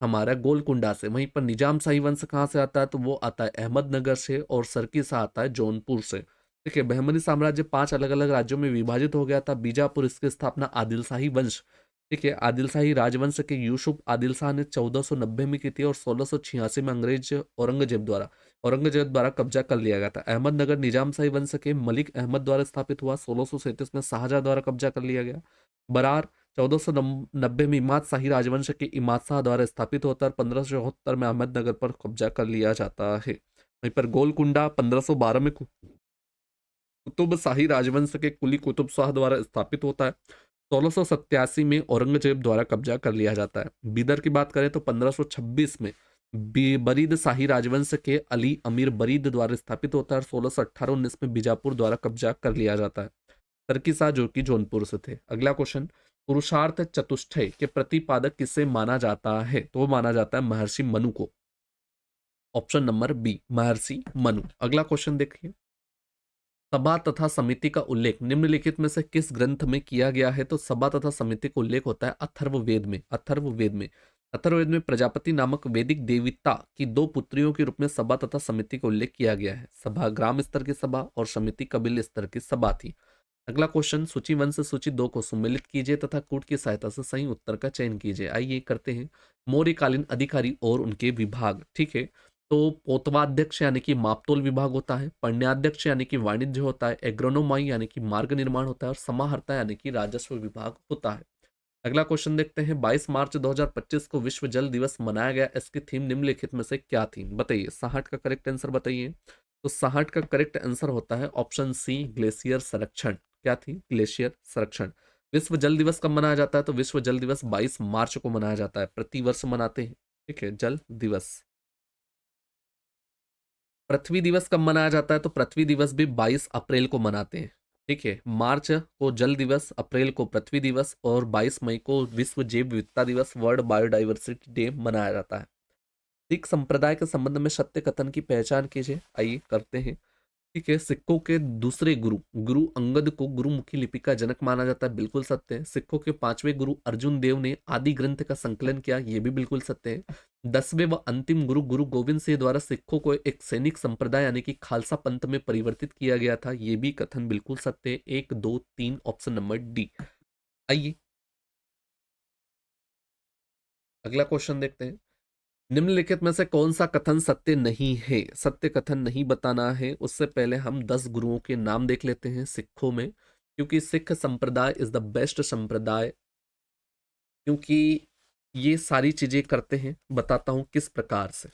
हमारा गोलकुंडा से। वहीं पर निजाम शाही वंश कहाँ से आता है? तो वो आता है अहमदनगर से। और सरकी शाह आता है जौनपुर से। देखिए, बहमनी साम्राज्य 5 अलग अलग राज्यों में विभाजित हो गया था। बीजापुर इसकी स्थापना आदिल शाही वंश, ठीक है, आदिल शाही राजवंश के यूसुफ आदिल शाह ने 1490 में की थी और 1686 में अंग्रेज औरंगजेब द्वारा कब्जा कर लिया गया था। अहमदनगर निजाम शाही वंश के मलिक अहमद द्वारा स्थापित हुआ। 1637 में शाहजहां द्वारा कब्जा कर लिया गया। बरार 1490 में इमाद शाही राजवंश के इमाद शाह द्वारा स्थापित होता है। 1574 में अहमदनगर पर कब्जा कर लिया जाता है। वहीं पर गोलकुंडा 1512 में कुतुब शाही राजवंश के कुली कुतुब शाह द्वारा स्थापित होता है। 1687 में औरंगजेब द्वारा कब्जा कर लिया जाता है। बीदर की बात करें तो 1526 में बरीद शाही राजवंश के अली अमीर बरीद द्वारा स्थापित होता है। 1618-19 में बीजापुर द्वारा कब्जा कर लिया जाता है। तरकी शाह जो कि जौनपुर से थे। अगला क्वेश्चन, पुरुषार्थ चतुष्टय के प्रतिपादक किसे माना जाता है? तो वो माना जाता है महर्षि मनु को। ऑप्शन नंबर बी, महर्षि मनु। अगला क्वेश्चन देखिए, सभा तथा समिति का उल्लेख निम्नलिखित में से किस ग्रंथ में किया गया है? तो सभा तथा समिति का उल्लेख होता है अथर्ववेद में। अथर्ववेद में प्रजापति नामक वैदिक देवता की 2 पुत्रियों के रूप में सभा तथा समिति का उल्लेख किया गया है। सभा ग्राम स्तर की सभा और समिति कबील स्तर की सभा थी। अगला क्वेश्चन, सूची 1 से सूची 2 को सम्मिलित कीजिए तथा कूट की सहायता से सही उत्तर का चयन कीजिए। आइए करते हैं। मौर्यकालीन अधिकारी और उनके विभाग, ठीक है। तो पोतवाध्यक्ष यानी कि मापतोल विभाग होता है, पण्याध्यक्ष यानी कि वाणिज्य होता है, एग्रोनोमाई यानी कि मार्ग निर्माण होता है और समाहर्ता यानी कि राजस्व विभाग होता है। अगला क्वेश्चन देखते हैं, 22 मार्च 2025 को विश्व जल दिवस मनाया गया, इसकी थीम निम्नलिखित में से क्या थी, बताइए। 60 का करेक्ट आंसर बताइए। तो 60 का करेक्ट आंसर होता है ऑप्शन सी, ग्लेशियर संरक्षण। क्या थी? ग्लेशियर संरक्षण। विश्व जल दिवस कब मनाया जाता है? तो विश्व जल दिवस 22 मार्च को मनाया जाता है, प्रतिवर्ष मनाते हैं, ठीक है, जल दिवस। पृथ्वी दिवस कब मनाया जाता है? तो पृथ्वी दिवस भी 22 अप्रैल को मनाते हैं, ठीक है। मार्च को जल दिवस, अप्रैल को पृथ्वी दिवस और 22 मई को विश्व जैव विविधता दिवस, वर्ल्ड बायोडाइवर्सिटी डे मनाया जाता है। सिख संप्रदाय के संबंध में सत्य कथन की पहचान कीजिए, आइए करते हैं। ठीक है, सिखों के दूसरे गुरु गुरु अंगद को गुरुमुखी लिपि का जनक माना जाता है, बिल्कुल सत्य है। सिखों के पांचवें गुरु अर्जुन देव ने आदि ग्रंथ का संकलन किया, यह भी बिल्कुल सत्य है। 10वें व अंतिम गुरु गुरु गोविंद सिंह द्वारा सिखों को एक सैनिक संप्रदाय यानी कि खालसा पंथ में परिवर्तित किया गया था, यह भी कथन बिल्कुल सत्य है। 1 2 3 ऑप्शन नंबर डी। आइए अगला क्वेश्चन देखते हैं। निम्नलिखित में से कौन सा कथन सत्य नहीं है? सत्य कथन नहीं बताना है, उससे पहले हम 10 गुरुओं के नाम देख लेते हैं सिखों में, क्योंकि सिख संप्रदाय इज द बेस्ट संप्रदाय, क्योंकि ये सारी चीजें करते हैं। बताता हूं किस प्रकार से।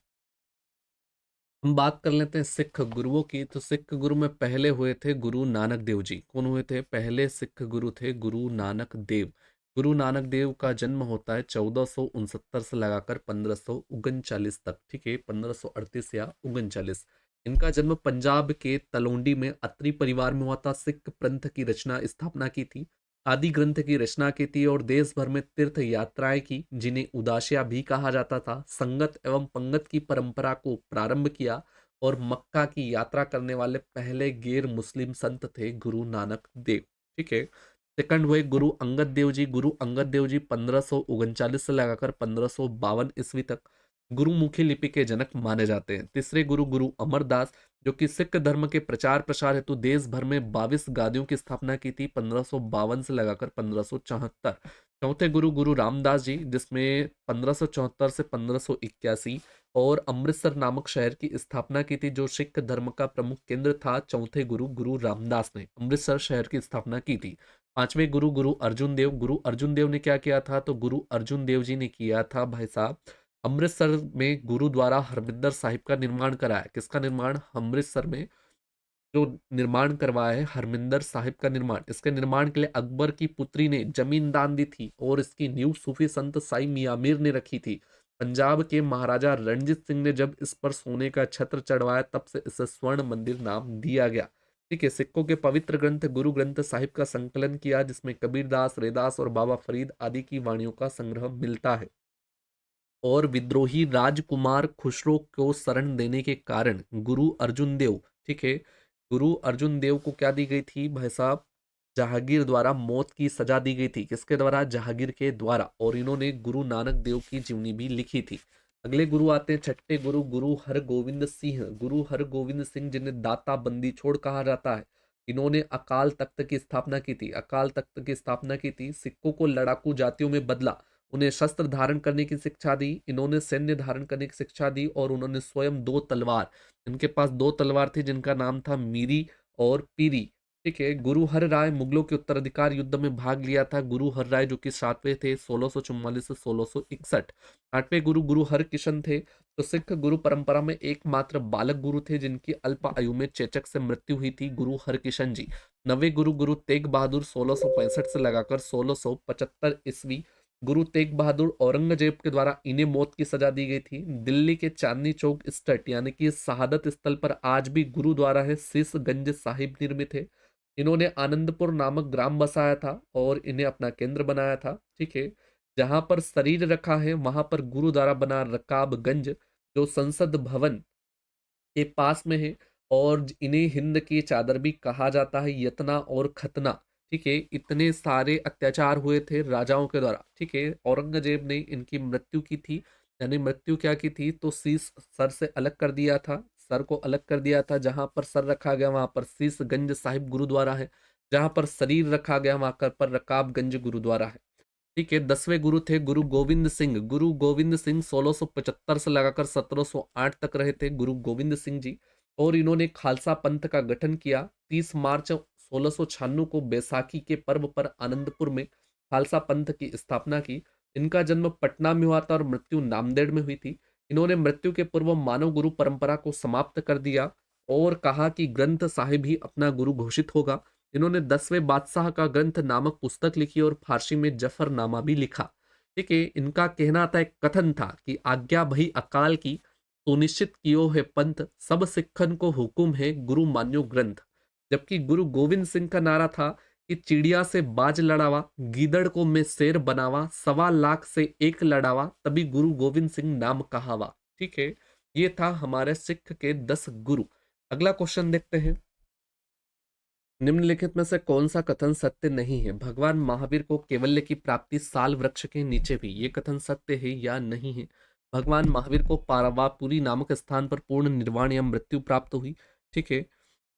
हम बात कर लेते हैं सिख गुरुओं की। तो सिख गुरु में पहले हुए थे गुरु नानक देव जी। कौन हुए थे? पहले सिख गुरु थे गुरु नानक देव। गुरु नानक देव का जन्म होता है 1469 से लगाकर 1539 तक, ठीक है, 1538 या 39। इनका जन्म पंजाब के तलौंडी में अत्री परिवार में हुआ था। सिख पंथ की रचना स्थापना की थी, आदि ग्रंथ की रचना की थी और देश भर में तीर्थ यात्राएं की, जिन्हें उदासिया भी कहा जाता था। संगत एवं पंगत की परंपरा को प्रारंभ किया और मक्का की यात्रा करने वाले पहले गैर मुस्लिम संत थे गुरु नानक देव, ठीक है। सेकंड हुए गुरु अंगद देव जी। गुरु अंगद देव जी 1539 से लगाकर 1552 ईस्वी तक गुरुमुखी लिपि के जनक माने जाते हैं। तीसरे गुरु गुरु अमरदास, जो कि सिख धर्म के प्रचार प्रसार हेतु देश भर में 22 गादियों की स्थापना की थी 1552 से लगाकर 1574। चौथे गुरु गुरु रामदास जी, जिसमें 1574 से 1581 और अमृतसर नामक शहर की स्थापना की थी, जो सिख धर्म का प्रमुख केंद्र था। चौथे गुरु गुरु रामदास ने अमृतसर शहर की स्थापना की थी। पांचवें गुरु गुरु अर्जुन देव। गुरु अर्जुन देव ने क्या किया था? तो गुरु अर्जुन देव जी ने किया था भाई साहब, अमृतसर में गुरु द्वारा हरमिंदर साहिब का निर्माण कराया। किसका निर्माण? अमृतसर में जो निर्माण करवाया है हरमिंदर साहिब का निर्माण। इसके निर्माण के लिए अकबर की पुत्री ने जमीन दान दी थी और इसकी नींव सूफी संत साई मियां मीर ने रखी थी। पंजाब के महाराजा रणजीत सिंह ने जब इस पर सोने का छत्र चढ़वाया, तब से इसे स्वर्ण मंदिर नाम दिया गया, ठीक है। सिखों के पवित्र ग्रंथ गुरु ग्रंथ साहिब का संकलन किया, जिसमें कबीरदास, रैदास और बाबा फरीद आदि की वाणियों का संग्रह मिलता है। और विद्रोही राजकुमार खुसरो को शरण देने के कारण गुरु अर्जुन देव, ठीक है, गुरु अर्जुन देव को क्या दी गई थी भाई साहब? जहांगीर द्वारा मौत की सजा दी गई थी। किसके द्वारा? जहांगीर के द्वारा। और इन्होंने गुरु नानक देव की जीवनी भी लिखी थी। अगले गुरु आते हैं छठे गुरु गुरु हरगोविंद सिंह। गुरु हरगोविंद सिंह, जिन्हें दाता बंदी छोड़ कहा जाता है, इन्होंने अकाल तख्त की स्थापना की थी। अकाल तख्त की स्थापना की थी, सिखों को लड़ाकू जातियों में बदला, उन्हें शस्त्र धारण करने की शिक्षा दी, इन्होंने सैन्य धारण करने की शिक्षा दी और उन्होंने स्वयं दो तलवार, इनके पास दो तलवार थी जिनका नाम था मीरी और पीरी, ठीक है। गुरु हर राय मुगलों के उत्तराधिकार युद्ध में भाग लिया था। गुरु हर राय, जो कि सातवें थे, 1644 से 1661। आठवें गुरु गुरु हर किशन थे। तो सिख गुरु परंपरा में एकमात्र बालक गुरु थे जिनकी अल्प आयु में चेचक से मृत्यु हुई थी, गुरु हरकिशन जी। नवे गुरु गुरु तेग बहादुर 1665 से लगाकर 1675 ईस्वी। गुरु तेग बहादुर औरंगजेब के द्वारा इन्हें मौत की सजा दी गई थी। दिल्ली के चांदनी चौक स्टट यानी कि शहादत स्थल पर आज भी गुरुद्वारा है, शीशगंज साहिब निर्मित है। इन्होंने आनंदपुर नामक ग्राम बसाया था और इन्हें अपना केंद्र बनाया था, ठीक है। जहां पर शरीर रखा है वहां पर गुरुद्वारा बना रकाबगंज, जो संसद भवन के पास में है। और इन्हें हिंद की चादर भी कहा जाता है, यतना और खतना, ठीक है। इतने सारे अत्याचार हुए थे राजाओं के द्वारा, ठीक है। औरंगजेब ने इनकी मृत्यु की थी, यानी मृत्यु क्या की थी? तो शीश सर से अलग कर दिया था, सर को अलग कर दिया था। जहां पर सर रखा गया वहां पर शीशगंज साहिब गुरुद्वारा है, जहां पर शरीर रखा गया वहां पर रकाबगंज गुरुद्वारा है। ठीक है, 10वें गुरु थे गुरु गोविंद सिंह। गुरु गोविंद सिंह 1675 से लगाकर 1708 तक रहे थे गुरु गोविंद सिंह जी। और इन्होंने खालसा पंथ का गठन किया। 30 मार्च 1696 को बैसाखी के पर्व पर आनंदपुर में खालसा पंथ की स्थापना की। इनका जन्म पटना में हुआ था और मृत्यु नांदेड़ में हुई थी। इन्होंने मृत्यु के पूर्व मानव गुरु परंपरा को समाप्त कर दिया और कहा कि ग्रंथ साहिब ही अपना गुरु घोषित होगा। इन्होंने 10वें बादशाह का ग्रंथ नामक पुस्तक लिखी और फारसी में जफरनामा भी लिखा। ठीक है, इनका कहना था, एक कथन था कि आज्ञा भई अकाल की, सुनिश्चित कियो है पंथ, सब सिखन को हुकुम है गुरु मान्यो ग्रंथ। जबकि गुरु गोविंद सिंह का नारा था कि चिड़िया से बाज लड़ावा, गीदड़ को मैं शेर बनावा, 1.25 लाख से एक लड़ावा, तभी गुरु गोविंद सिंह नाम कहावा। ठीक है, ये था हमारे सिख के 10 गुरु। अगला क्वेश्चन देखते हैं। निम्नलिखित में से कौन सा कथन सत्य नहीं है? भगवान महावीर को कैवल्य की प्राप्ति साल वृक्ष के नीचे हुई, ये कथन सत्य है या नहीं है? भगवान महावीर को पारावापुरी नामक स्थान पर पूर्ण निर्वाण या मृत्यु प्राप्त हुई। ठीक है,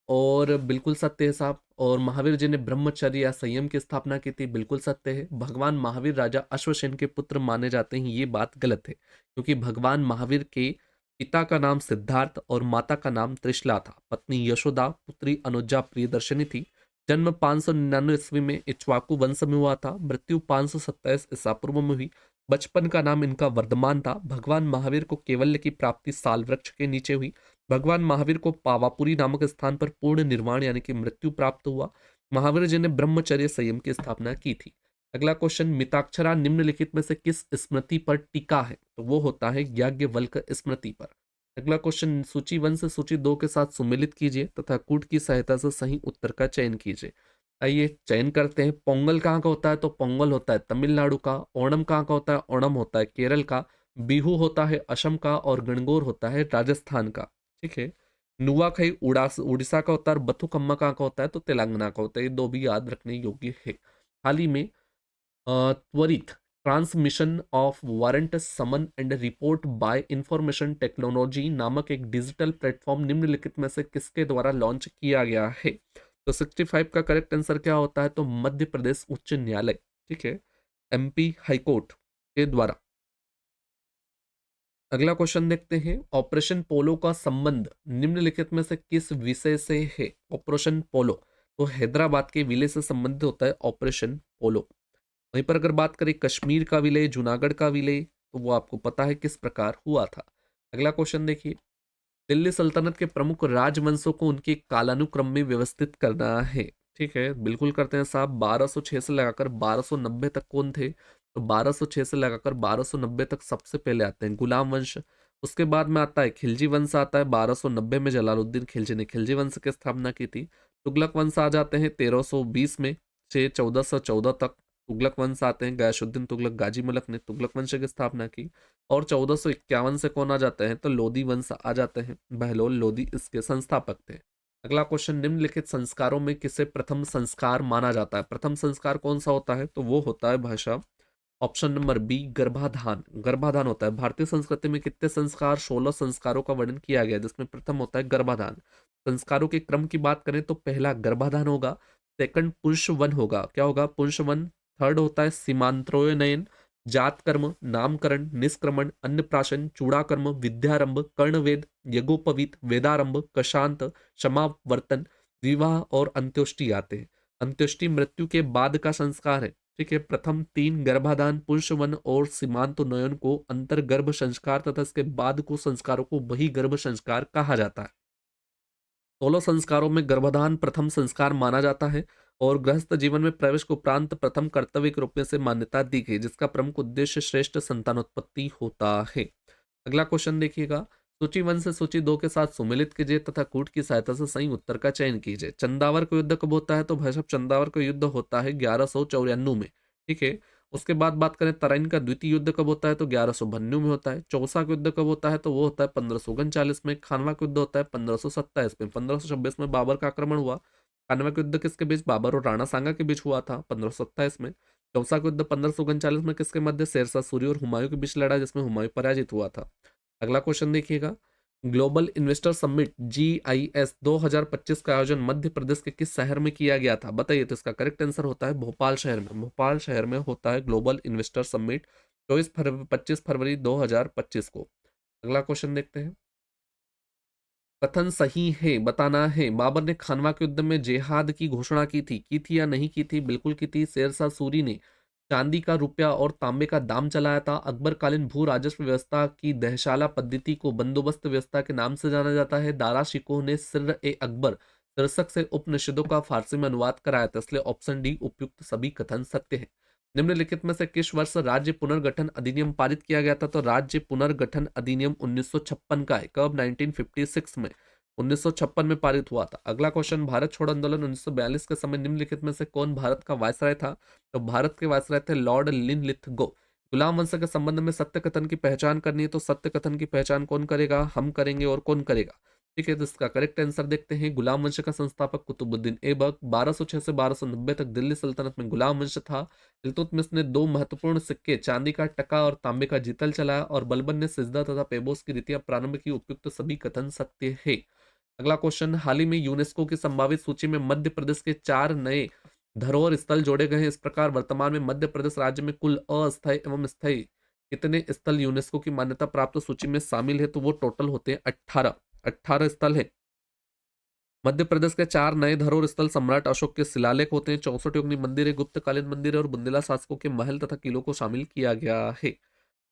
और बिल्कुल सत्य है साहब। और महावीर जी ने ब्रह्मचर्य या संयम की स्थापना की थी, बिल्कुल सत्य है। भगवान महावीर राजा अश्वसेन के पुत्र माने जाते हैं, ये बात गलत है, क्योंकि भगवान महावीर के पिता का नाम सिद्धार्थ और माता का नाम त्रिशला था। पत्नी यशोदा, पुत्री अनुजा प्रियदर्शनी थी। जन्म 599 ईस्वी में इक्ष्वाकु वंश में हुआ था। मृत्यु 527 ईसा पूर्व में हुई। बचपन का नाम इनका वर्धमान था। भगवान महावीर को कैवल्य की प्राप्ति साल वृक्ष के नीचे हुई। भगवान महावीर को पावापुरी नामक स्थान पर पूर्ण निर्वाण यानी कि मृत्यु प्राप्त हुआ। महावीर जी ने ब्रह्मचर्य संयम की स्थापना की थी। अगला क्वेश्चन, मिताक्षरा निम्नलिखित में से किस स्मृति पर टिका है? तो वो होता है याज्ञवल्क्य स्मृति पर। अगला क्वेश्चन, सूची 1 से सूची 2 के साथ सुमेलित कीजिए तथा कूट की सहायता से सही उत्तर का चयन कीजिए। आइए चयन करते हैं। पोंगल कहाँ का होता है? तो पोंगल होता है तमिलनाडु का। ओणम कहाँ का होता है? ओणम होता है केरल का। बिहू होता है असम का और गणगौर होता है राजस्थान का। ठीक है, नुआखाई उड़ीसा का होता है और बथुकम्मा कहाँ का होता है? तो तेलंगाना का होता है। ये दो भी याद रखने योग्य है। हाल ही में त्वरित transmission of warrant summon and report by information technology नामक एक डिजिटल प्लेटफॉर्म निम्नलिखित में से किसके द्वारा लॉन्च किया गया है? तो 65 का करेक्ट आंसर क्या होता है? तो मध्य प्रदेश उच्च न्यायालय, ठीक है, एमपी हाईकोर्ट के द्वारा। अगला क्वेश्चन देखते हैं। ऑपरेशन पोलो का संबंध निम्नलिखित में से किस विषय से है? ऑपरेशन पोलो तो हैदराबाद के विलय से संबंधित होता है ऑपरेशन पोलो। वहीं पर अगर बात करें कश्मीर का विलय, जूनागढ़ का विलय, तो वो आपको पता है किस प्रकार हुआ था। अगला क्वेश्चन देखिए। दिल्ली सल्तनत के प्रमुख राजवंशों को उनके कालानुक्रम में व्यवस्थित करना है। ठीक है, बिल्कुल करते हैं साहब। 1206 से लगाकर 1290 तक कौन थे? तो 1206 से लगाकर 1290 तक सबसे पहले आते हैं गुलाम वंश। उसके बाद में आता है खिलजी वंश आता है। 1290 में जलालुद्दीन खिलजी ने खिलजी वंश की स्थापना की थी। तुगलक वंश आ जाते हैं 1320 में से 1414 तक। तुगलक वंश आते हैं, गयासुद्दीन तुगलक गाजी मलक ने तुगलक वंश की स्थापना की। और 1451 से कौन आ जाते हैं? तो लोधी वंश आ जाते हैं। बहलोल लोधी इसके संस्थापक थे। अगला क्वेश्चन, निम्नलिखित संस्कारों में किसे प्रथम संस्कार माना जाता है? प्रथम संस्कार कौन सा होता है? तो वो होता है भाषा ऑप्शन नंबर बी, गर्भाधान। गर्भाधान होता है। भारतीय संस्कृति में कितने संस्कार? 16 संस्कारों का वर्णन किया गया है, जिसमें प्रथम होता है गर्भाधान। संस्कारों के क्रम की बात करें तो पहला गर्भाधान होगा, सेकंड पुंसवन होगा। क्या होगा? पुंसवन। थर्ड होता है सीमांत्रोन्नयन, जात कर्म, नामकरण, निष्क्रमण, अन्नप्राशन, चूड़ाकर्म, विद्यारंभ, कर्णवेद, यज्ञोपवीत, वेदारंभ, कशांत, क्षमावर्तन, विवाह और अंत्येष्टि आते हैं। अंत्येष्टि मृत्यु के बाद का संस्कार है। ठीक है, प्रथम 3 गर्भाधान, पुंसवन और सीमांतोन्नयन को अंतर्गर्भ संस्कार तथा इसके बाद को संस्कारों को बहिर्गर्भ संस्कार कहा जाता है। 16 संस्कारों में गर्भाधान प्रथम संस्कार माना जाता है और गृहस्थ जीवन में प्रवेश को उपरांत प्रथम कर्तव्य के रूप में से मान्यता दी गई, जिसका प्रमुख उद्देश्य श्रेष्ठ संतानोत्पत्ति होता है। अगला क्वेश्चन देखिएगा। सूची 1 से सूची 2 के साथ सुमेलित कीजिए तथा कूट की सहायता से सही उत्तर का चयन कीजिए। चंदावर का युद्ध कब होता है? तो भाई साहब चंदावर का युद्ध होता है 1194 में। ठीक है, उसके बाद बात करें तराइन का द्वितीय युद्ध कब होता है? तो 1192 में होता है। चौसा का युद्ध कब होता है? तो वो होता है 1539 में। खानवा का युद्ध होता है 1527 में। 1526 में बाबर का आक्रमण हुआ। खानवा का युद्ध किसके बीच? बाबर और राणा सांगा के बीच हुआ था 1527 में। चौसा का युद्ध 1539 में किसके मध्य? शेरशाह सूरी और हुमायूं के बीच लड़ा, जिसमें हुमायूं पराजित हुआ था। अगला क्वेश्चन देखिएगा। ग्लोबल इन्वेस्टर समिट GIS 2025 का आयोजन मध्य प्रदेश के किस शहर में किया गया था? बताइए। तो इसका करेक्ट आंसर होता है भोपाल शहर में। भोपाल शहर में होता है ग्लोबल इन्वेस्टर समिट 25 फरवरी 2025 को। अगला क्वेश्चन देखते हैं। कथन सही है, बताना है। बाबर ने खानवा के युद्ध में जेहाद की घोषणा की थी या नहीं की थी? बिल्कुल की थी। शेरशाह सूरी ने चांदी का, रुपया और तांबे का दाम चलाया था। अकबरकालीन भू राजस्व व्यवस्था की दहशाला पद्धति को बंदोबस्त व्यवस्था के नाम से जाना जाता है। दारा शिकोह ने सिर ए अकबर शीर्षक से उपनिषदों का फारसी में अनुवाद कराया था। इसलिए ऑप्शन डी उपयुक्त सभी कथन सत्य है। निम्नलिखित में से किस वर्ष राज्य पुनर्गठन अधिनियम पारित किया गया था? तो राज्य पुनर्गठन अधिनियम 1956 का है। कब? 1956 में। 1956 में पारित हुआ था। अगला क्वेश्चन, भारत छोड़ो आंदोलन 1942 के समय निम्नलिखित में से कौन भारत का वायसराय था? तो भारत के वायसराय थे लॉर्ड लिनलिथगो। गुलाम वंश के संबंध में सत्य कथन की पहचान करनी है, तो सत्य कथन की पहचान कौन करेगा? हम करेंगे। और कौन करेगा? ठीक है, तो इसका करेक्ट आंसर देखते हैं। गुलाम वंश का संस्थापक कुतुबुद्दीन ऐबक। 1206 से 1290 तक दिल्ली सल्तनत में गुलाम वंश था। इल्तुतमिश ने दो महत्वपूर्ण सिक्के, चांदी का टका और तांबे का जीतल चलाया। और बलबन ने सिजदा तथा पेबोस की रीतियां प्रारंभ की। उपयुक्त सभी कथन सत्य है। अगला क्वेश्चन, हाल ही में यूनेस्को की संभावित सूची में मध्य प्रदेश के 4 नए धरोहर स्थल जोड़े गए हैं। इस प्रकार वर्तमान में मध्य प्रदेश राज्य में कुल अस्थायी एवं स्थायी कितने स्थल यूनेस्को की मान्यता प्राप्त सूची में शामिल है? तो वो टोटल होते हैं 18 स्थल है। मध्य प्रदेश के 4 नए धरोहर स्थल सम्राट अशोक के शिलालेख होते हैं। 64 योगिनी मंदिर है, गुप्तकालीन मंदिर है और बुंदेला शासकों के महल तथा किलों को शामिल किया गया है।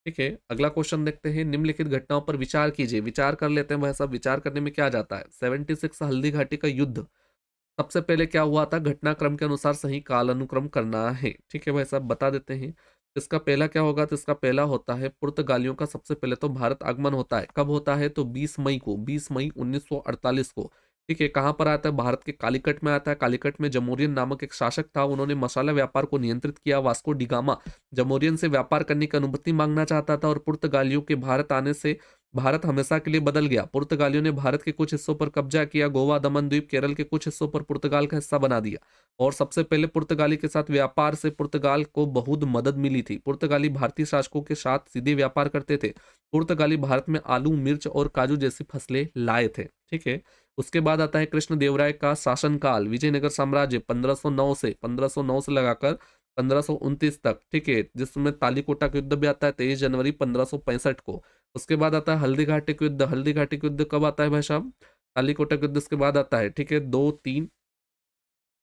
ठीक है, अगला क्वेश्चन देखते हैं। निम्नलिखित घटनाओं पर विचार कीजिए। विचार कर लेते हैं। वह सब विचार करने में क्या जाता है? 76 हल्दी घाटी का युद्ध सबसे पहले क्या हुआ था? घटनाक्रम के अनुसार सही कालानुक्रम करना है। ठीक है, वह सब बता देते हैं। इसका पहला क्या होगा? तो इसका पहला होता है पुर्तगालियों का सबसे पहले तो भारत आगमन होता है। कब होता है? तो 20 मई को, 20 मई 1948 को। ठीक है, कहाँ पर आता है? भारत के कालीकट में आता है। कालीकट में जमोरियन नामक एक शासक था। उन्होंने मसाला व्यापार को नियंत्रित किया। वास्को डिगामा जमोरियन से व्यापार करने की अनुमति मांगना चाहता था और पुर्तगालियों के भारत आने से भारत हमेशा के लिए बदल गया। पुर्तगालियों ने भारत के कुछ हिस्सों पर कब्जा किया। गोवा, दमन द्वीप, केरल के कुछ हिस्सों पर पुर्तगाल का हिस्सा बना दिया। और सबसे पहले पुर्तगाली के साथ व्यापार से पुर्तगाल को बहुत मदद मिली थी। पुर्तगाली भारतीय शासकों के साथ सीधे व्यापार करते थे। पुर्तगाली भारत में आलू, मिर्च और काजू जैसी फसलें लाए थे। ठीक है, उसके बाद आता है कृष्णदेवराय का शासनकाल। विजयनगर साम्राज्य 1509 से लगाकर 1529 तक। ठीक है, जिसमें तालीकोटा का युद्ध भी आता है 23 जनवरी 1565 को। उसके बाद आता है हल्दी घाटी का युद्ध। हल्दी घाटी का युद्ध कब आता है भाई साहब? तालीकोटा का युद्ध इसके बाद आता है। ठीक है, 2 3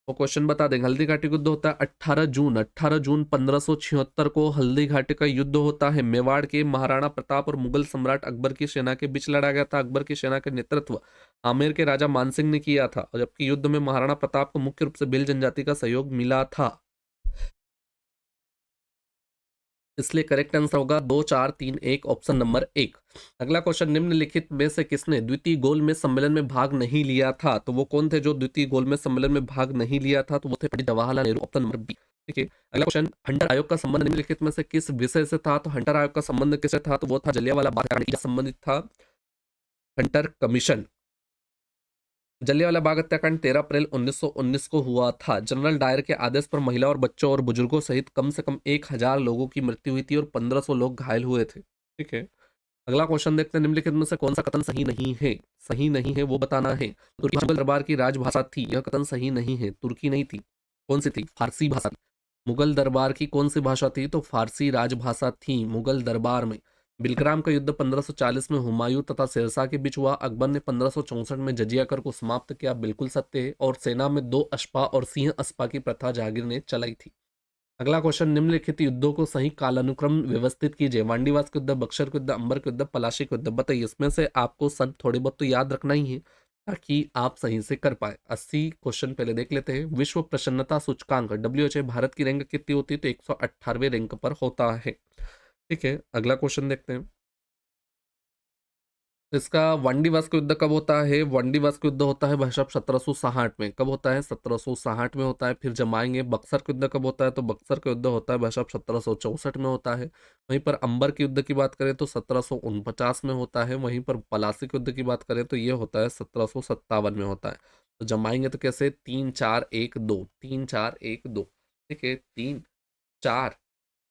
वो क्वेश्चन बता देंगे। हल्दी घाटी का युद्ध होता है 18 जून 1576 को हल्दी घाटी का युद्ध होता है। मेवाड़ के महाराणा प्रताप और मुगल सम्राट अकबर की सेना के बीच लड़ा गया था। अकबर की सेना का नेतृत्व आमेर के राजा मानसिंह ने किया था, और जबकि युद्ध में महाराणा प्रताप को मुख्य रूप से भील जनजाति का सहयोग मिला था। इसलिए करेक्ट आंसर होगा 2 4 3 1, ऑप्शन नंबर 1। अगला क्वेश्चन, निम्नलिखित में से किसने द्वितीय गोल में सम्मेलन में भाग नहीं लिया था? तो वो कौन थे जो द्वितीय गोल में सम्मेलन में भाग नहीं लिया था? तो वो थे Pandit Jawaharlal Nehru, option number B. ठीक है, अगला क्वेश्चन, हंटर आयोग का संबंध निम्नलिखित में से किस विषय से था? तो हंटर आयोग का संबंध किससे था? तो वो था जलियांवाला बाग हत्याकांड से संबंधित था। Hunter commission. जलियांवाला बाग हत्याकांड 13 अप्रैल 1919 को हुआ था। जनरल डायर के आदेश पर महिला और बच्चों और बुजुर्गों सहित कम से कम 1000 लोगों की मृत्यु हुई थी और 1500 लोग घायल हुए थे। ठीक है, अगला क्वेश्चन देखते हैं। निम्नलिखित में से कौन सा कथन सही नहीं है? सही नहीं है वो बताना है। तुर्की मुगल दरबार की राजभाषा थी, यह कथन सही नहीं है। तुर्की नहीं थी। कौन सी थी? फारसी भाषा। मुगल दरबार की कौन सी भाषा थी? तो फारसी राजभाषा थी मुगल दरबार में। बिलग्राम का युद्ध 1540 में हुमायूं तथा शेरशाह के बीच हुआ। अकबर ने 1564 में जजिया कर को समाप्त किया। बिल्कुल सत्य है। और सेना में 2 अस्पा और सिंह अस्पा की प्रथा जागीर ने चलाई थी। अगला क्वेश्चन, निम्नलिखित युद्धों को सही कालानुक्रम व्यवस्थित कीजिए। वांडीवास के युद्ध, बक्सर के युद्ध, अंबर के युद्ध, पलाशी के युद्ध। बताइए, इसमें से आपको सब थोड़े बहुत तो याद रखना ही है ताकि आप सही से कर पाए। 80 क्वेश्चन पहले देख लेते हैं। विश्व प्रसन्नता सूचकांक WHO भारत की रैंक कितनी होती है? तो 118वें रैंक पर होता है। ठीक है, अगला क्वेश्चन देखते हैं। इसका वनडी वास्को युद्ध कब होता है? वनडी वास्को युद्ध होता है भाई साहब 1760 में। कब होता है? 1760 में होता है। फिर जमाएंगे। बक्सर का युद्ध कब होता है? तो बक्सर का युद्ध होता है भाई साहब 1764 में होता है। वहीं पर अंबर के युद्ध की बात करें तो 1749 में होता है। वहीं पर पलासी के युद्ध की बात करें तो ये होता है 1757 में होता है। तो जमाएंगे तो कैसे? 3 4 1 2, 3 4 1 2। ठीक है, 3 4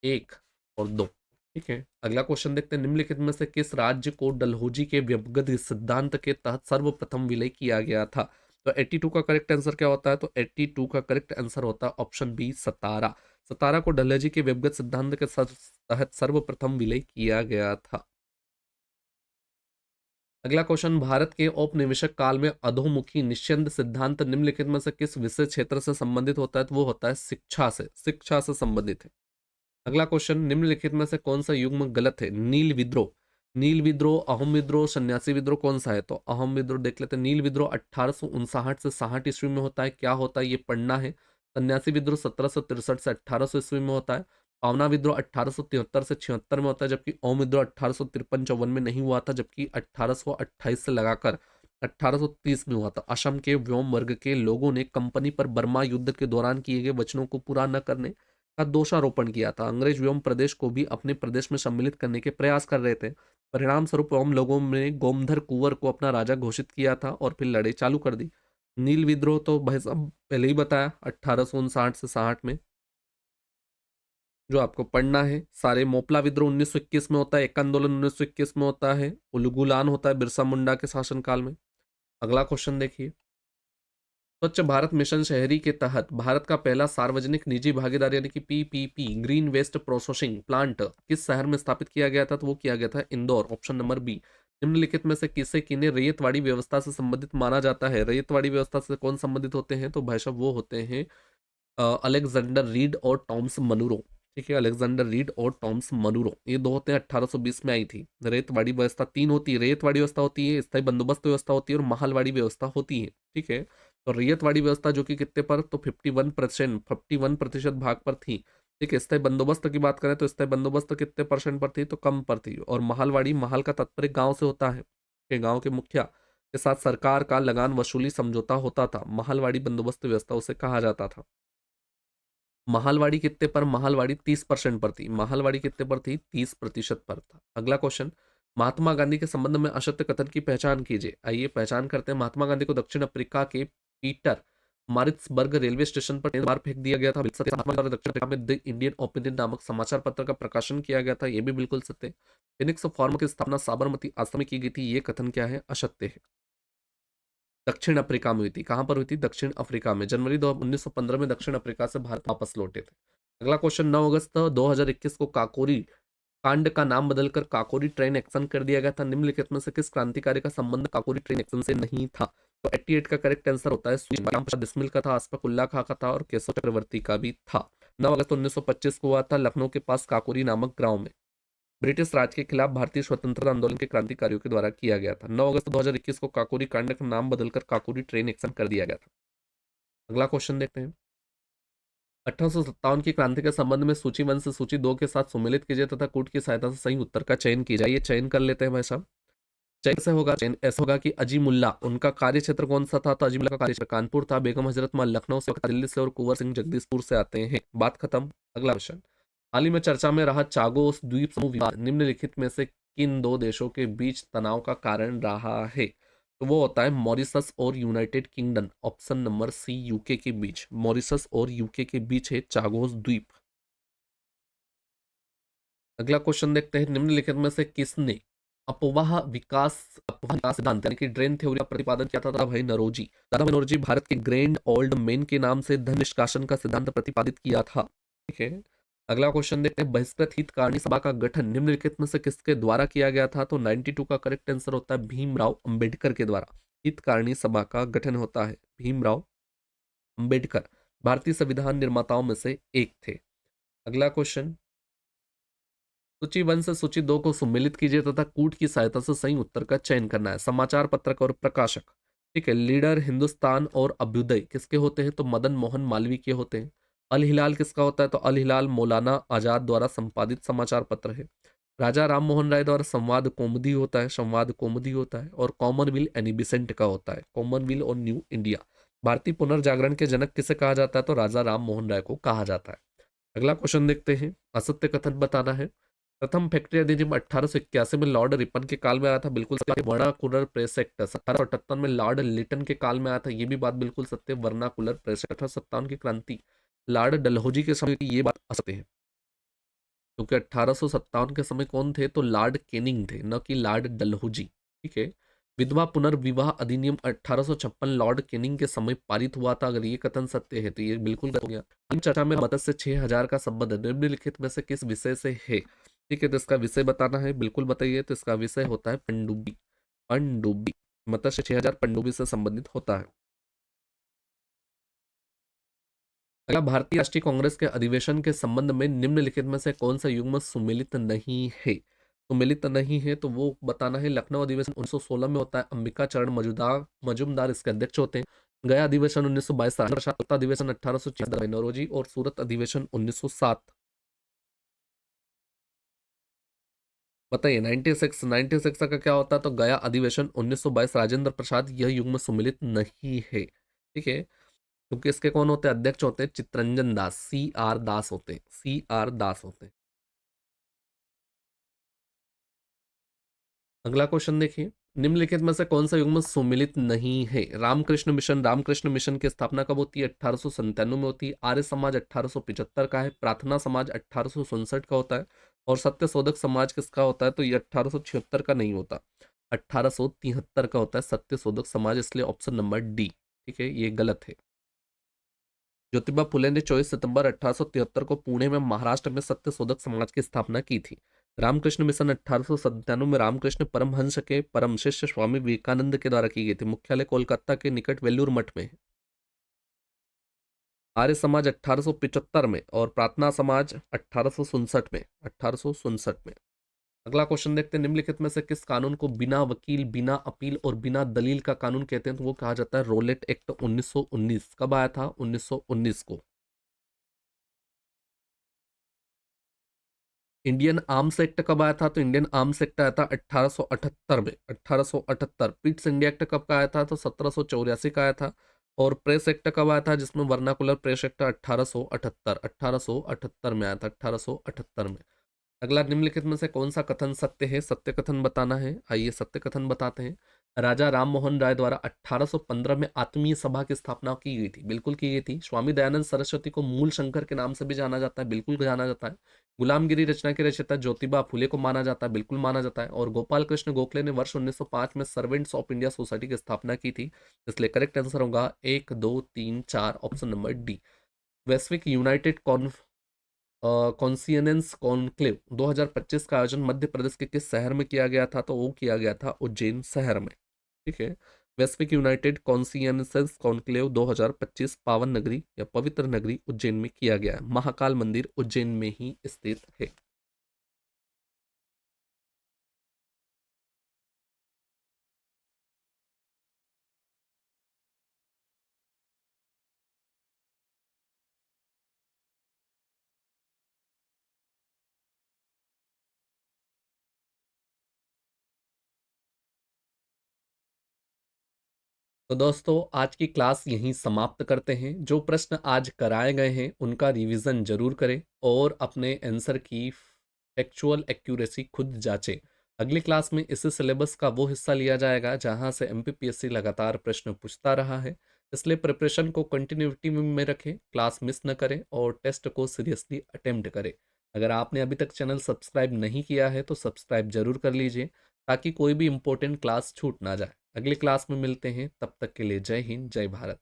1 और 2। ठीक है, अगला क्वेश्चन देखते हैं, निम्नलिखित में से किस राज्य को डलहौजी के व्यवगत सिद्धांत के तहत सर्वप्रथम विलय किया गया था? तो 82 का करेक्ट आंसर क्या होता है? तो 82 का करेक्ट आंसर होता है ऑप्शन बी, सतारा। सतारा को डलहौजी के व्यवगत सिद्धांत के तहत सर्वप्रथम विलय किया गया था। अगला क्वेश्चन, भारत के औपनिवेशिक काल में अधोमुखी निस्यंद सिद्धांत निम्नलिखित में से किस विषय क्षेत्र से संबंधित होता है? तो वो होता है शिक्षा से संबंधित है। अगला क्वेश्चन, निम्नलिखित में से कौन सा युग्म गलत है? नील विद्रोह, नील विद्रोह, अहोम विद्रोह, सन्यासी विद्रोह, कौन सा है? तो अहोम विद्रोह देख लेते हैं। नील विद्रोह 1859 से 60 ईस्वी में होता है, क्या होता है ये पढ़ना है। सन्यासी विद्रोह 1763 से 1800 ईस्वी में होता है। पावना विद्रोह 1873 से 76 में होता है, जबकि ओम विद्रोह 1853-54 में नहीं हुआ था, जबकि 1828 से लगाकर 1830 में हुआ था। असम के व्योम वर्ग के लोगों ने कंपनी पर बर्मा युद्ध के दौरान किए गए वचनों को पूरा न करने का दोषारोपण किया था। अंग्रेज व्योम प्रदेश को भी अपने प्रदेश में सम्मिलित करने के प्रयास कर रहे थे। परिणाम स्वरूप व्योम लोगों ने गोमधर कुंवर को अपना राजा घोषित किया था और फिर लड़ाई चालू कर दी। नील विद्रोह तो भाई साहब पहले ही बताया, 1859 से 60 में। जो आपको पढ़ना है सारे, मोपला विद्रोह 1921 में होता है, एक आंदोलन 1921 में होता है, उलगुलान होता है बिरसा मुंडा के शासनकाल में। अगला क्वेश्चन देखिए, स्वच्छ भारत मिशन शहरी के तहत भारत का पहला सार्वजनिक निजी भागीदारी यानी कि PPP green waste processing plant किस शहर में स्थापित किया गया था? तो वो किया गया था इंदौर, ऑप्शन नंबर बी। निम्नलिखित में से किसे किन्हें रैयतवाड़ी व्यवस्था से संबंधित माना जाता है? रैयतवाड़ी व्यवस्था से कौन संबंधित होते हैं? तो भाई साहब वो होते हैं अलेक्जेंडर रीड और टॉम्स मनुरो। ठीक है, अलेक्जेंडर रीड और टॉम्स मनुरो, ये दो होते हैं। 1820 में आई थी। रेतवाड़ी व्यवस्था तीन होती है, रेतवाड़ी व्यवस्था होती है, स्थायी बंदोबस्त व्यवस्था होती है और महलवाड़ी व्यवस्था होती है। ठीक है, तो रेतवाड़ी व्यवस्था जो कि कितने पर? तो 51% भाग पर थी। ठीक है, स्थायी बंदोबस्त की बात करें तो स्थायी बंदोबस्त कितने परसेंट पर थी? तो कम पर थी। और महलवाड़ी, महल का तात्पर्य गांव से होता है कि गांव के मुखिया के साथ सरकार का लगान वसूली समझौता होता था। महलवाड़ी बंदोबस्त व्यवस्था उसे कहा जाता था। महालवाड़ी कितने पर? महालवाड़ी 30% पर थी। महालवाड़ी कितने पर थी? 30% पर था। अगला क्वेश्चन, महात्मा गांधी के संबंध में असत्य कथन की पहचान कीजिए। आइए पहचान करते हैं। महात्मा गांधी को दक्षिण अफ्रीका के पीटर मारिट्सबर्ग रेलवे स्टेशन पर 3 बार फेंक दिया गया था। बिल्कुल सत्य। महात्मा गांधी द्वारा दक्षिण अफ्रीका में द इंडियन ओपिनियन नामक समाचार पत्र का प्रकाशन किया गया था, यह भी बिल्कुल सत्य है। फिनिक्स फॉर्म की स्थापना साबरमती आश्रम में की गई थी, ये कथन क्या है? असत्य है। दक्षिण अफ्रीका में हुई थी। कहां पर हुई थी? दक्षिण अफ्रीका में। जनवरी 1915 में दक्षिण अफ्रीका से भारत वापस लौटे थे। अगला क्वेश्चन, 9 अगस्त 2021 को काकोरी कांड का नाम बदलकर काकोरी ट्रेन एक्शन कर दिया गया था। निम्नलिखित में से किस क्रांतिकारी का संबंध काकोरी ट्रेन एक्शन से नहीं था? तो 88 का करेक्ट आंसर होता है श्याम प्रसाद बिस्मिल का था, अशफाक उल्लाह खां का था और केशव चक्रवर्ती का भी था। 9 अगस्त 1925 को हुआ था, लखनऊ के पास काकोरी नामक गांव में। ब्रिटिश राज के खिलाफ भारतीय स्वतंत्रता आंदोलन के क्रांतिकारियों के द्वारा किया गया था। 9 अगस्त 2021 को काकोरी कांड का नाम बदलकर काकोरी ट्रेन एक्शन कर दिया गया था। अगला क्वेश्चन देखते हैं, 1857 की क्रांति के संबंध में सूची 1 से सूची 2 के साथ सुमेलित कीजिए तथा कूट की सहायता से सही उत्तर का चयन कीजिए। ये चयन कर लेते हैं भाई साहब। चयन से होगा, चयन ऐसा होगा कि अजीमुल्ला, उनका कार्य क्षेत्र कौन सा था? तो अजीमुल्ला का कार्य क्षेत्र कानपुर था। बेगम हजरत महल लखनऊ से, दिल्ली से और कुंवर सिंह जगदीशपुर से आते हैं। बात खत्म। अगला क्वेश्चन, हाल ही में चर्चा में रहा चागोस द्वीप समूह विवाद निम्नलिखित में से किन दो देशों के बीच तनाव का कारण रहा है? तो वो होता है मॉरिशस और United Kingdom, option number C, UK के बीच। मॉरिशस और यूके के बीच है चागोस द्वीप। अगला क्वेश्चन देखते हैं, निम्नलिखित में से किसने अपोवाह विकास सिद्धांत यानी कि ड्रेन थ्योरी का प्रतिपादन किया था? दादा भाई नौरोजी। दादा भाई नौरोजी भारत के ग्रैंड ओल्ड मैन के नाम से धन निष्कासन का सिद्धांत प्रतिपादित किया था। ठीक है, अगला क्वेश्चन देखते हैं, बहिष्कृत हितकारिणी सभा का गठन निम्नलिखित में से किसके द्वारा किया गया था? तो 92 का करेक्ट आंसर होता है भीमराव अंबेडकर के द्वारा। हितकारिणी सभा का गठन होता है भीमराव अंबेडकर, भारतीय संविधान निर्माताओं में से एक थे। अगला क्वेश्चन, सूची 1 से सूची 2 को सम्मिलित कीजिए तथा कूट की सहायता से सही उत्तर का चयन करना है। समाचार पत्रक और प्रकाशक। ठीक है, लीडर हिंदुस्तान और अभ्युदय किसके होते हैं? तो मदन मोहन मालवीय के होते हैं। अल हिलाल किसका होता है? तो अल हिलाल मौलाना आजाद द्वारा संपादित समाचार पत्र है। राजा राम मोहन राय द्वारा संवाद कौमुदी होता है, संवाद कौमुदी होता है। और कॉमनवेल एनी बिसेंट का होता है, कॉमनवेल और न्यू इंडिया। भारतीय पुनर्जागरण के जनक किसे कहा जाता है? तो राजा राम मोहन राय को कहा जाता है। अगला क्वेश्चन देखते हैं, असत्य कथन बताना है। प्रथम फैक्ट्री अधिनियम 1881 में लॉर्ड रिपन के काल में आया था, बिल्कुल सत्य। वर्नाकुलर प्रेस एक्ट 1778 में लॉर्ड लिटन के काल में आया था, ये भी बात बिल्कुल सत्य। वर्नाकुलर प्रेस एक्ट 1857 की क्रांति लॉर्ड डलहौजी के समय की, ये बात असत्य है। क्योंकि 1857 के समय कौन थे, तो लॉर्ड कैनिंग थे, न कि लॉर्ड डलहौजी। ठीक है। विधवा पुनर्विवाह अधिनियम 1856 लॉर्ड कैनिंग के समय पारित हुआ था। अगर ये कथन सत्य है तो ये बिल्कुल गलत हो गया। हम चर्चा में मत्स्य 6000 का संबंध निम्नलिखित में से किस विषय से है? ठीक है, तो इसका विषय बताना है, बिल्कुल बताइए। तो इसका विषय होता है पनडुब्बी। पनडुब्बी, मत्स्य 6000 पनडुब्बी से संबंधित होता है। अगला, भारतीय राष्ट्रीय कांग्रेस के अधिवेशन के संबंध में निम्नलिखित में से कौन सा युग्म सम्मिलित नहीं है? सम्मिलित नहीं है तो वो बताना है। लखनऊ अधिवेशन 1916 में होता है, अंबिका चरण मजुमदार मजुमदार इसके अध्यक्ष होते हैं। गया अधिवेशन 1922, कोलकाता अधिवेशन 1876 नौरोजी, और सूरत अधिवेशन 1907। बताइए 96 का क्या होता है? तो गया अधिवेशन 1922 राजेंद्र प्रसाद, यह युग्म सम्मिलित नहीं है। ठीक है, क्योंकि इसके कौन होते हैं? अध्यक्ष होते हैं चित्तरंजन दास, CR दास होते हैं, CR दास होते हैं। अगला क्वेश्चन देखिए, निम्नलिखित में से कौन सा युग्म सम्मिलित नहीं है? रामकृष्ण मिशन। रामकृष्ण मिशन की स्थापना कब होती है? 1897 में होती है। आर्य समाज 1875 का है। प्रार्थना समाज 1867 का होता है। और सत्य शोधक समाज किसका होता है? तो ये 1876 का नहीं होता, 1873 का होता है सत्य शोधक समाज, इसलिए ऑप्शन नंबर डी। ठीक है, ये गलत है। ज्योतिबा फुले ने 24 सितंबर 1873 को पुणे में महाराष्ट्र में सत्य शोधक समाज की स्थापना की थी। रामकृष्ण मिशन 1897 में रामकृष्ण परमहंस के परम शिष्य स्वामी विवेकानंद के द्वारा की गई थी। मुख्यालय कोलकाता के निकट वेल्लूर मठ में है। आर्य समाज 1875 में, और प्रार्थना समाज 1867 में, 1867 में। अगला क्वेश्चन देखते हैं, निम्नलिखित में से किस कानून को बिना वकील, बिना अपील और बिना दलील का कानून कहते हैं? तो वो कहा जाता है रोलेट एक्ट 1919। कब आया था? 1919 को। इंडियन आर्म्स एक्ट कब आया था? तो इंडियन आर्म्स एक्ट आया था 1878 में, 1878। पिट्स इंडिया एक्ट कब का आया था? तो 1784 का आया था। और प्रेस एक्ट कब आया था, जिसमें वर्नाकुलर प्रेस एक्ट 1878, 1878 में आया था, 1878 में। अगला, निम्नलिखित में से कौन सा कथन सत्य है? सत्य कथन बताना है। आइए सत्य कथन बताते हैं। राजा राम मोहन राय द्वारा 1815 में आत्मीय सभा की स्थापना की गई थी, बिल्कुल की गई थी। स्वामी दयानंद सरस्वती को मूल शंकर के नाम से भी जाना जाता है, बिल्कुल जाना जाता है। गुलामगिरी रचना के रचयिता ज्योतिबा फुले को माना जाता है, बिल्कुल माना जाता है। और गोपाल कृष्ण गोखले ने वर्ष 1905 में सर्वेंट्स ऑफ इंडिया सोसाइटी की स्थापना की थी, इसलिए करेक्ट आंसर होगा 1, 2, 3, 4, ऑप्शन नंबर डी। वैश्विक यूनाइटेड कॉन्सियनेंस कॉन्क्लेव 2025 का आयोजन मध्य प्रदेश के किस शहर में किया गया था? तो वो किया गया था उज्जैन शहर में। ठीक है, वैश्विक यूनाइटेड कॉन्सियनेंस कॉन्क्लेव 2025 पावन नगरी या पवित्र नगरी उज्जैन में किया गया है। महाकाल मंदिर उज्जैन में ही स्थित है। तो दोस्तों, आज की क्लास यहीं समाप्त करते हैं। जो प्रश्न आज कराए गए हैं उनका रिवीजन जरूर करें और अपने आंसर की फैक्चुअल एक्यूरेसी खुद जांचें। अगली क्लास में इस सिलेबस का वो हिस्सा लिया जाएगा जहां से एमपीपीएससी लगातार प्रश्न पूछता रहा है, इसलिए प्रिपरेशन को कंटिन्यूटी में रखें, क्लास मिस न करें और टेस्ट को सीरियसली अटेम्प्ट करें। अगर आपने अभी तक चैनल सब्सक्राइब नहीं किया है तो सब्सक्राइब जरूर कर लीजिए, ताकि कोई भी इंपॉर्टेंट क्लास छूट ना जाए। अगली क्लास में मिलते हैं, तब तक के लिए जय हिंद, जय भारत।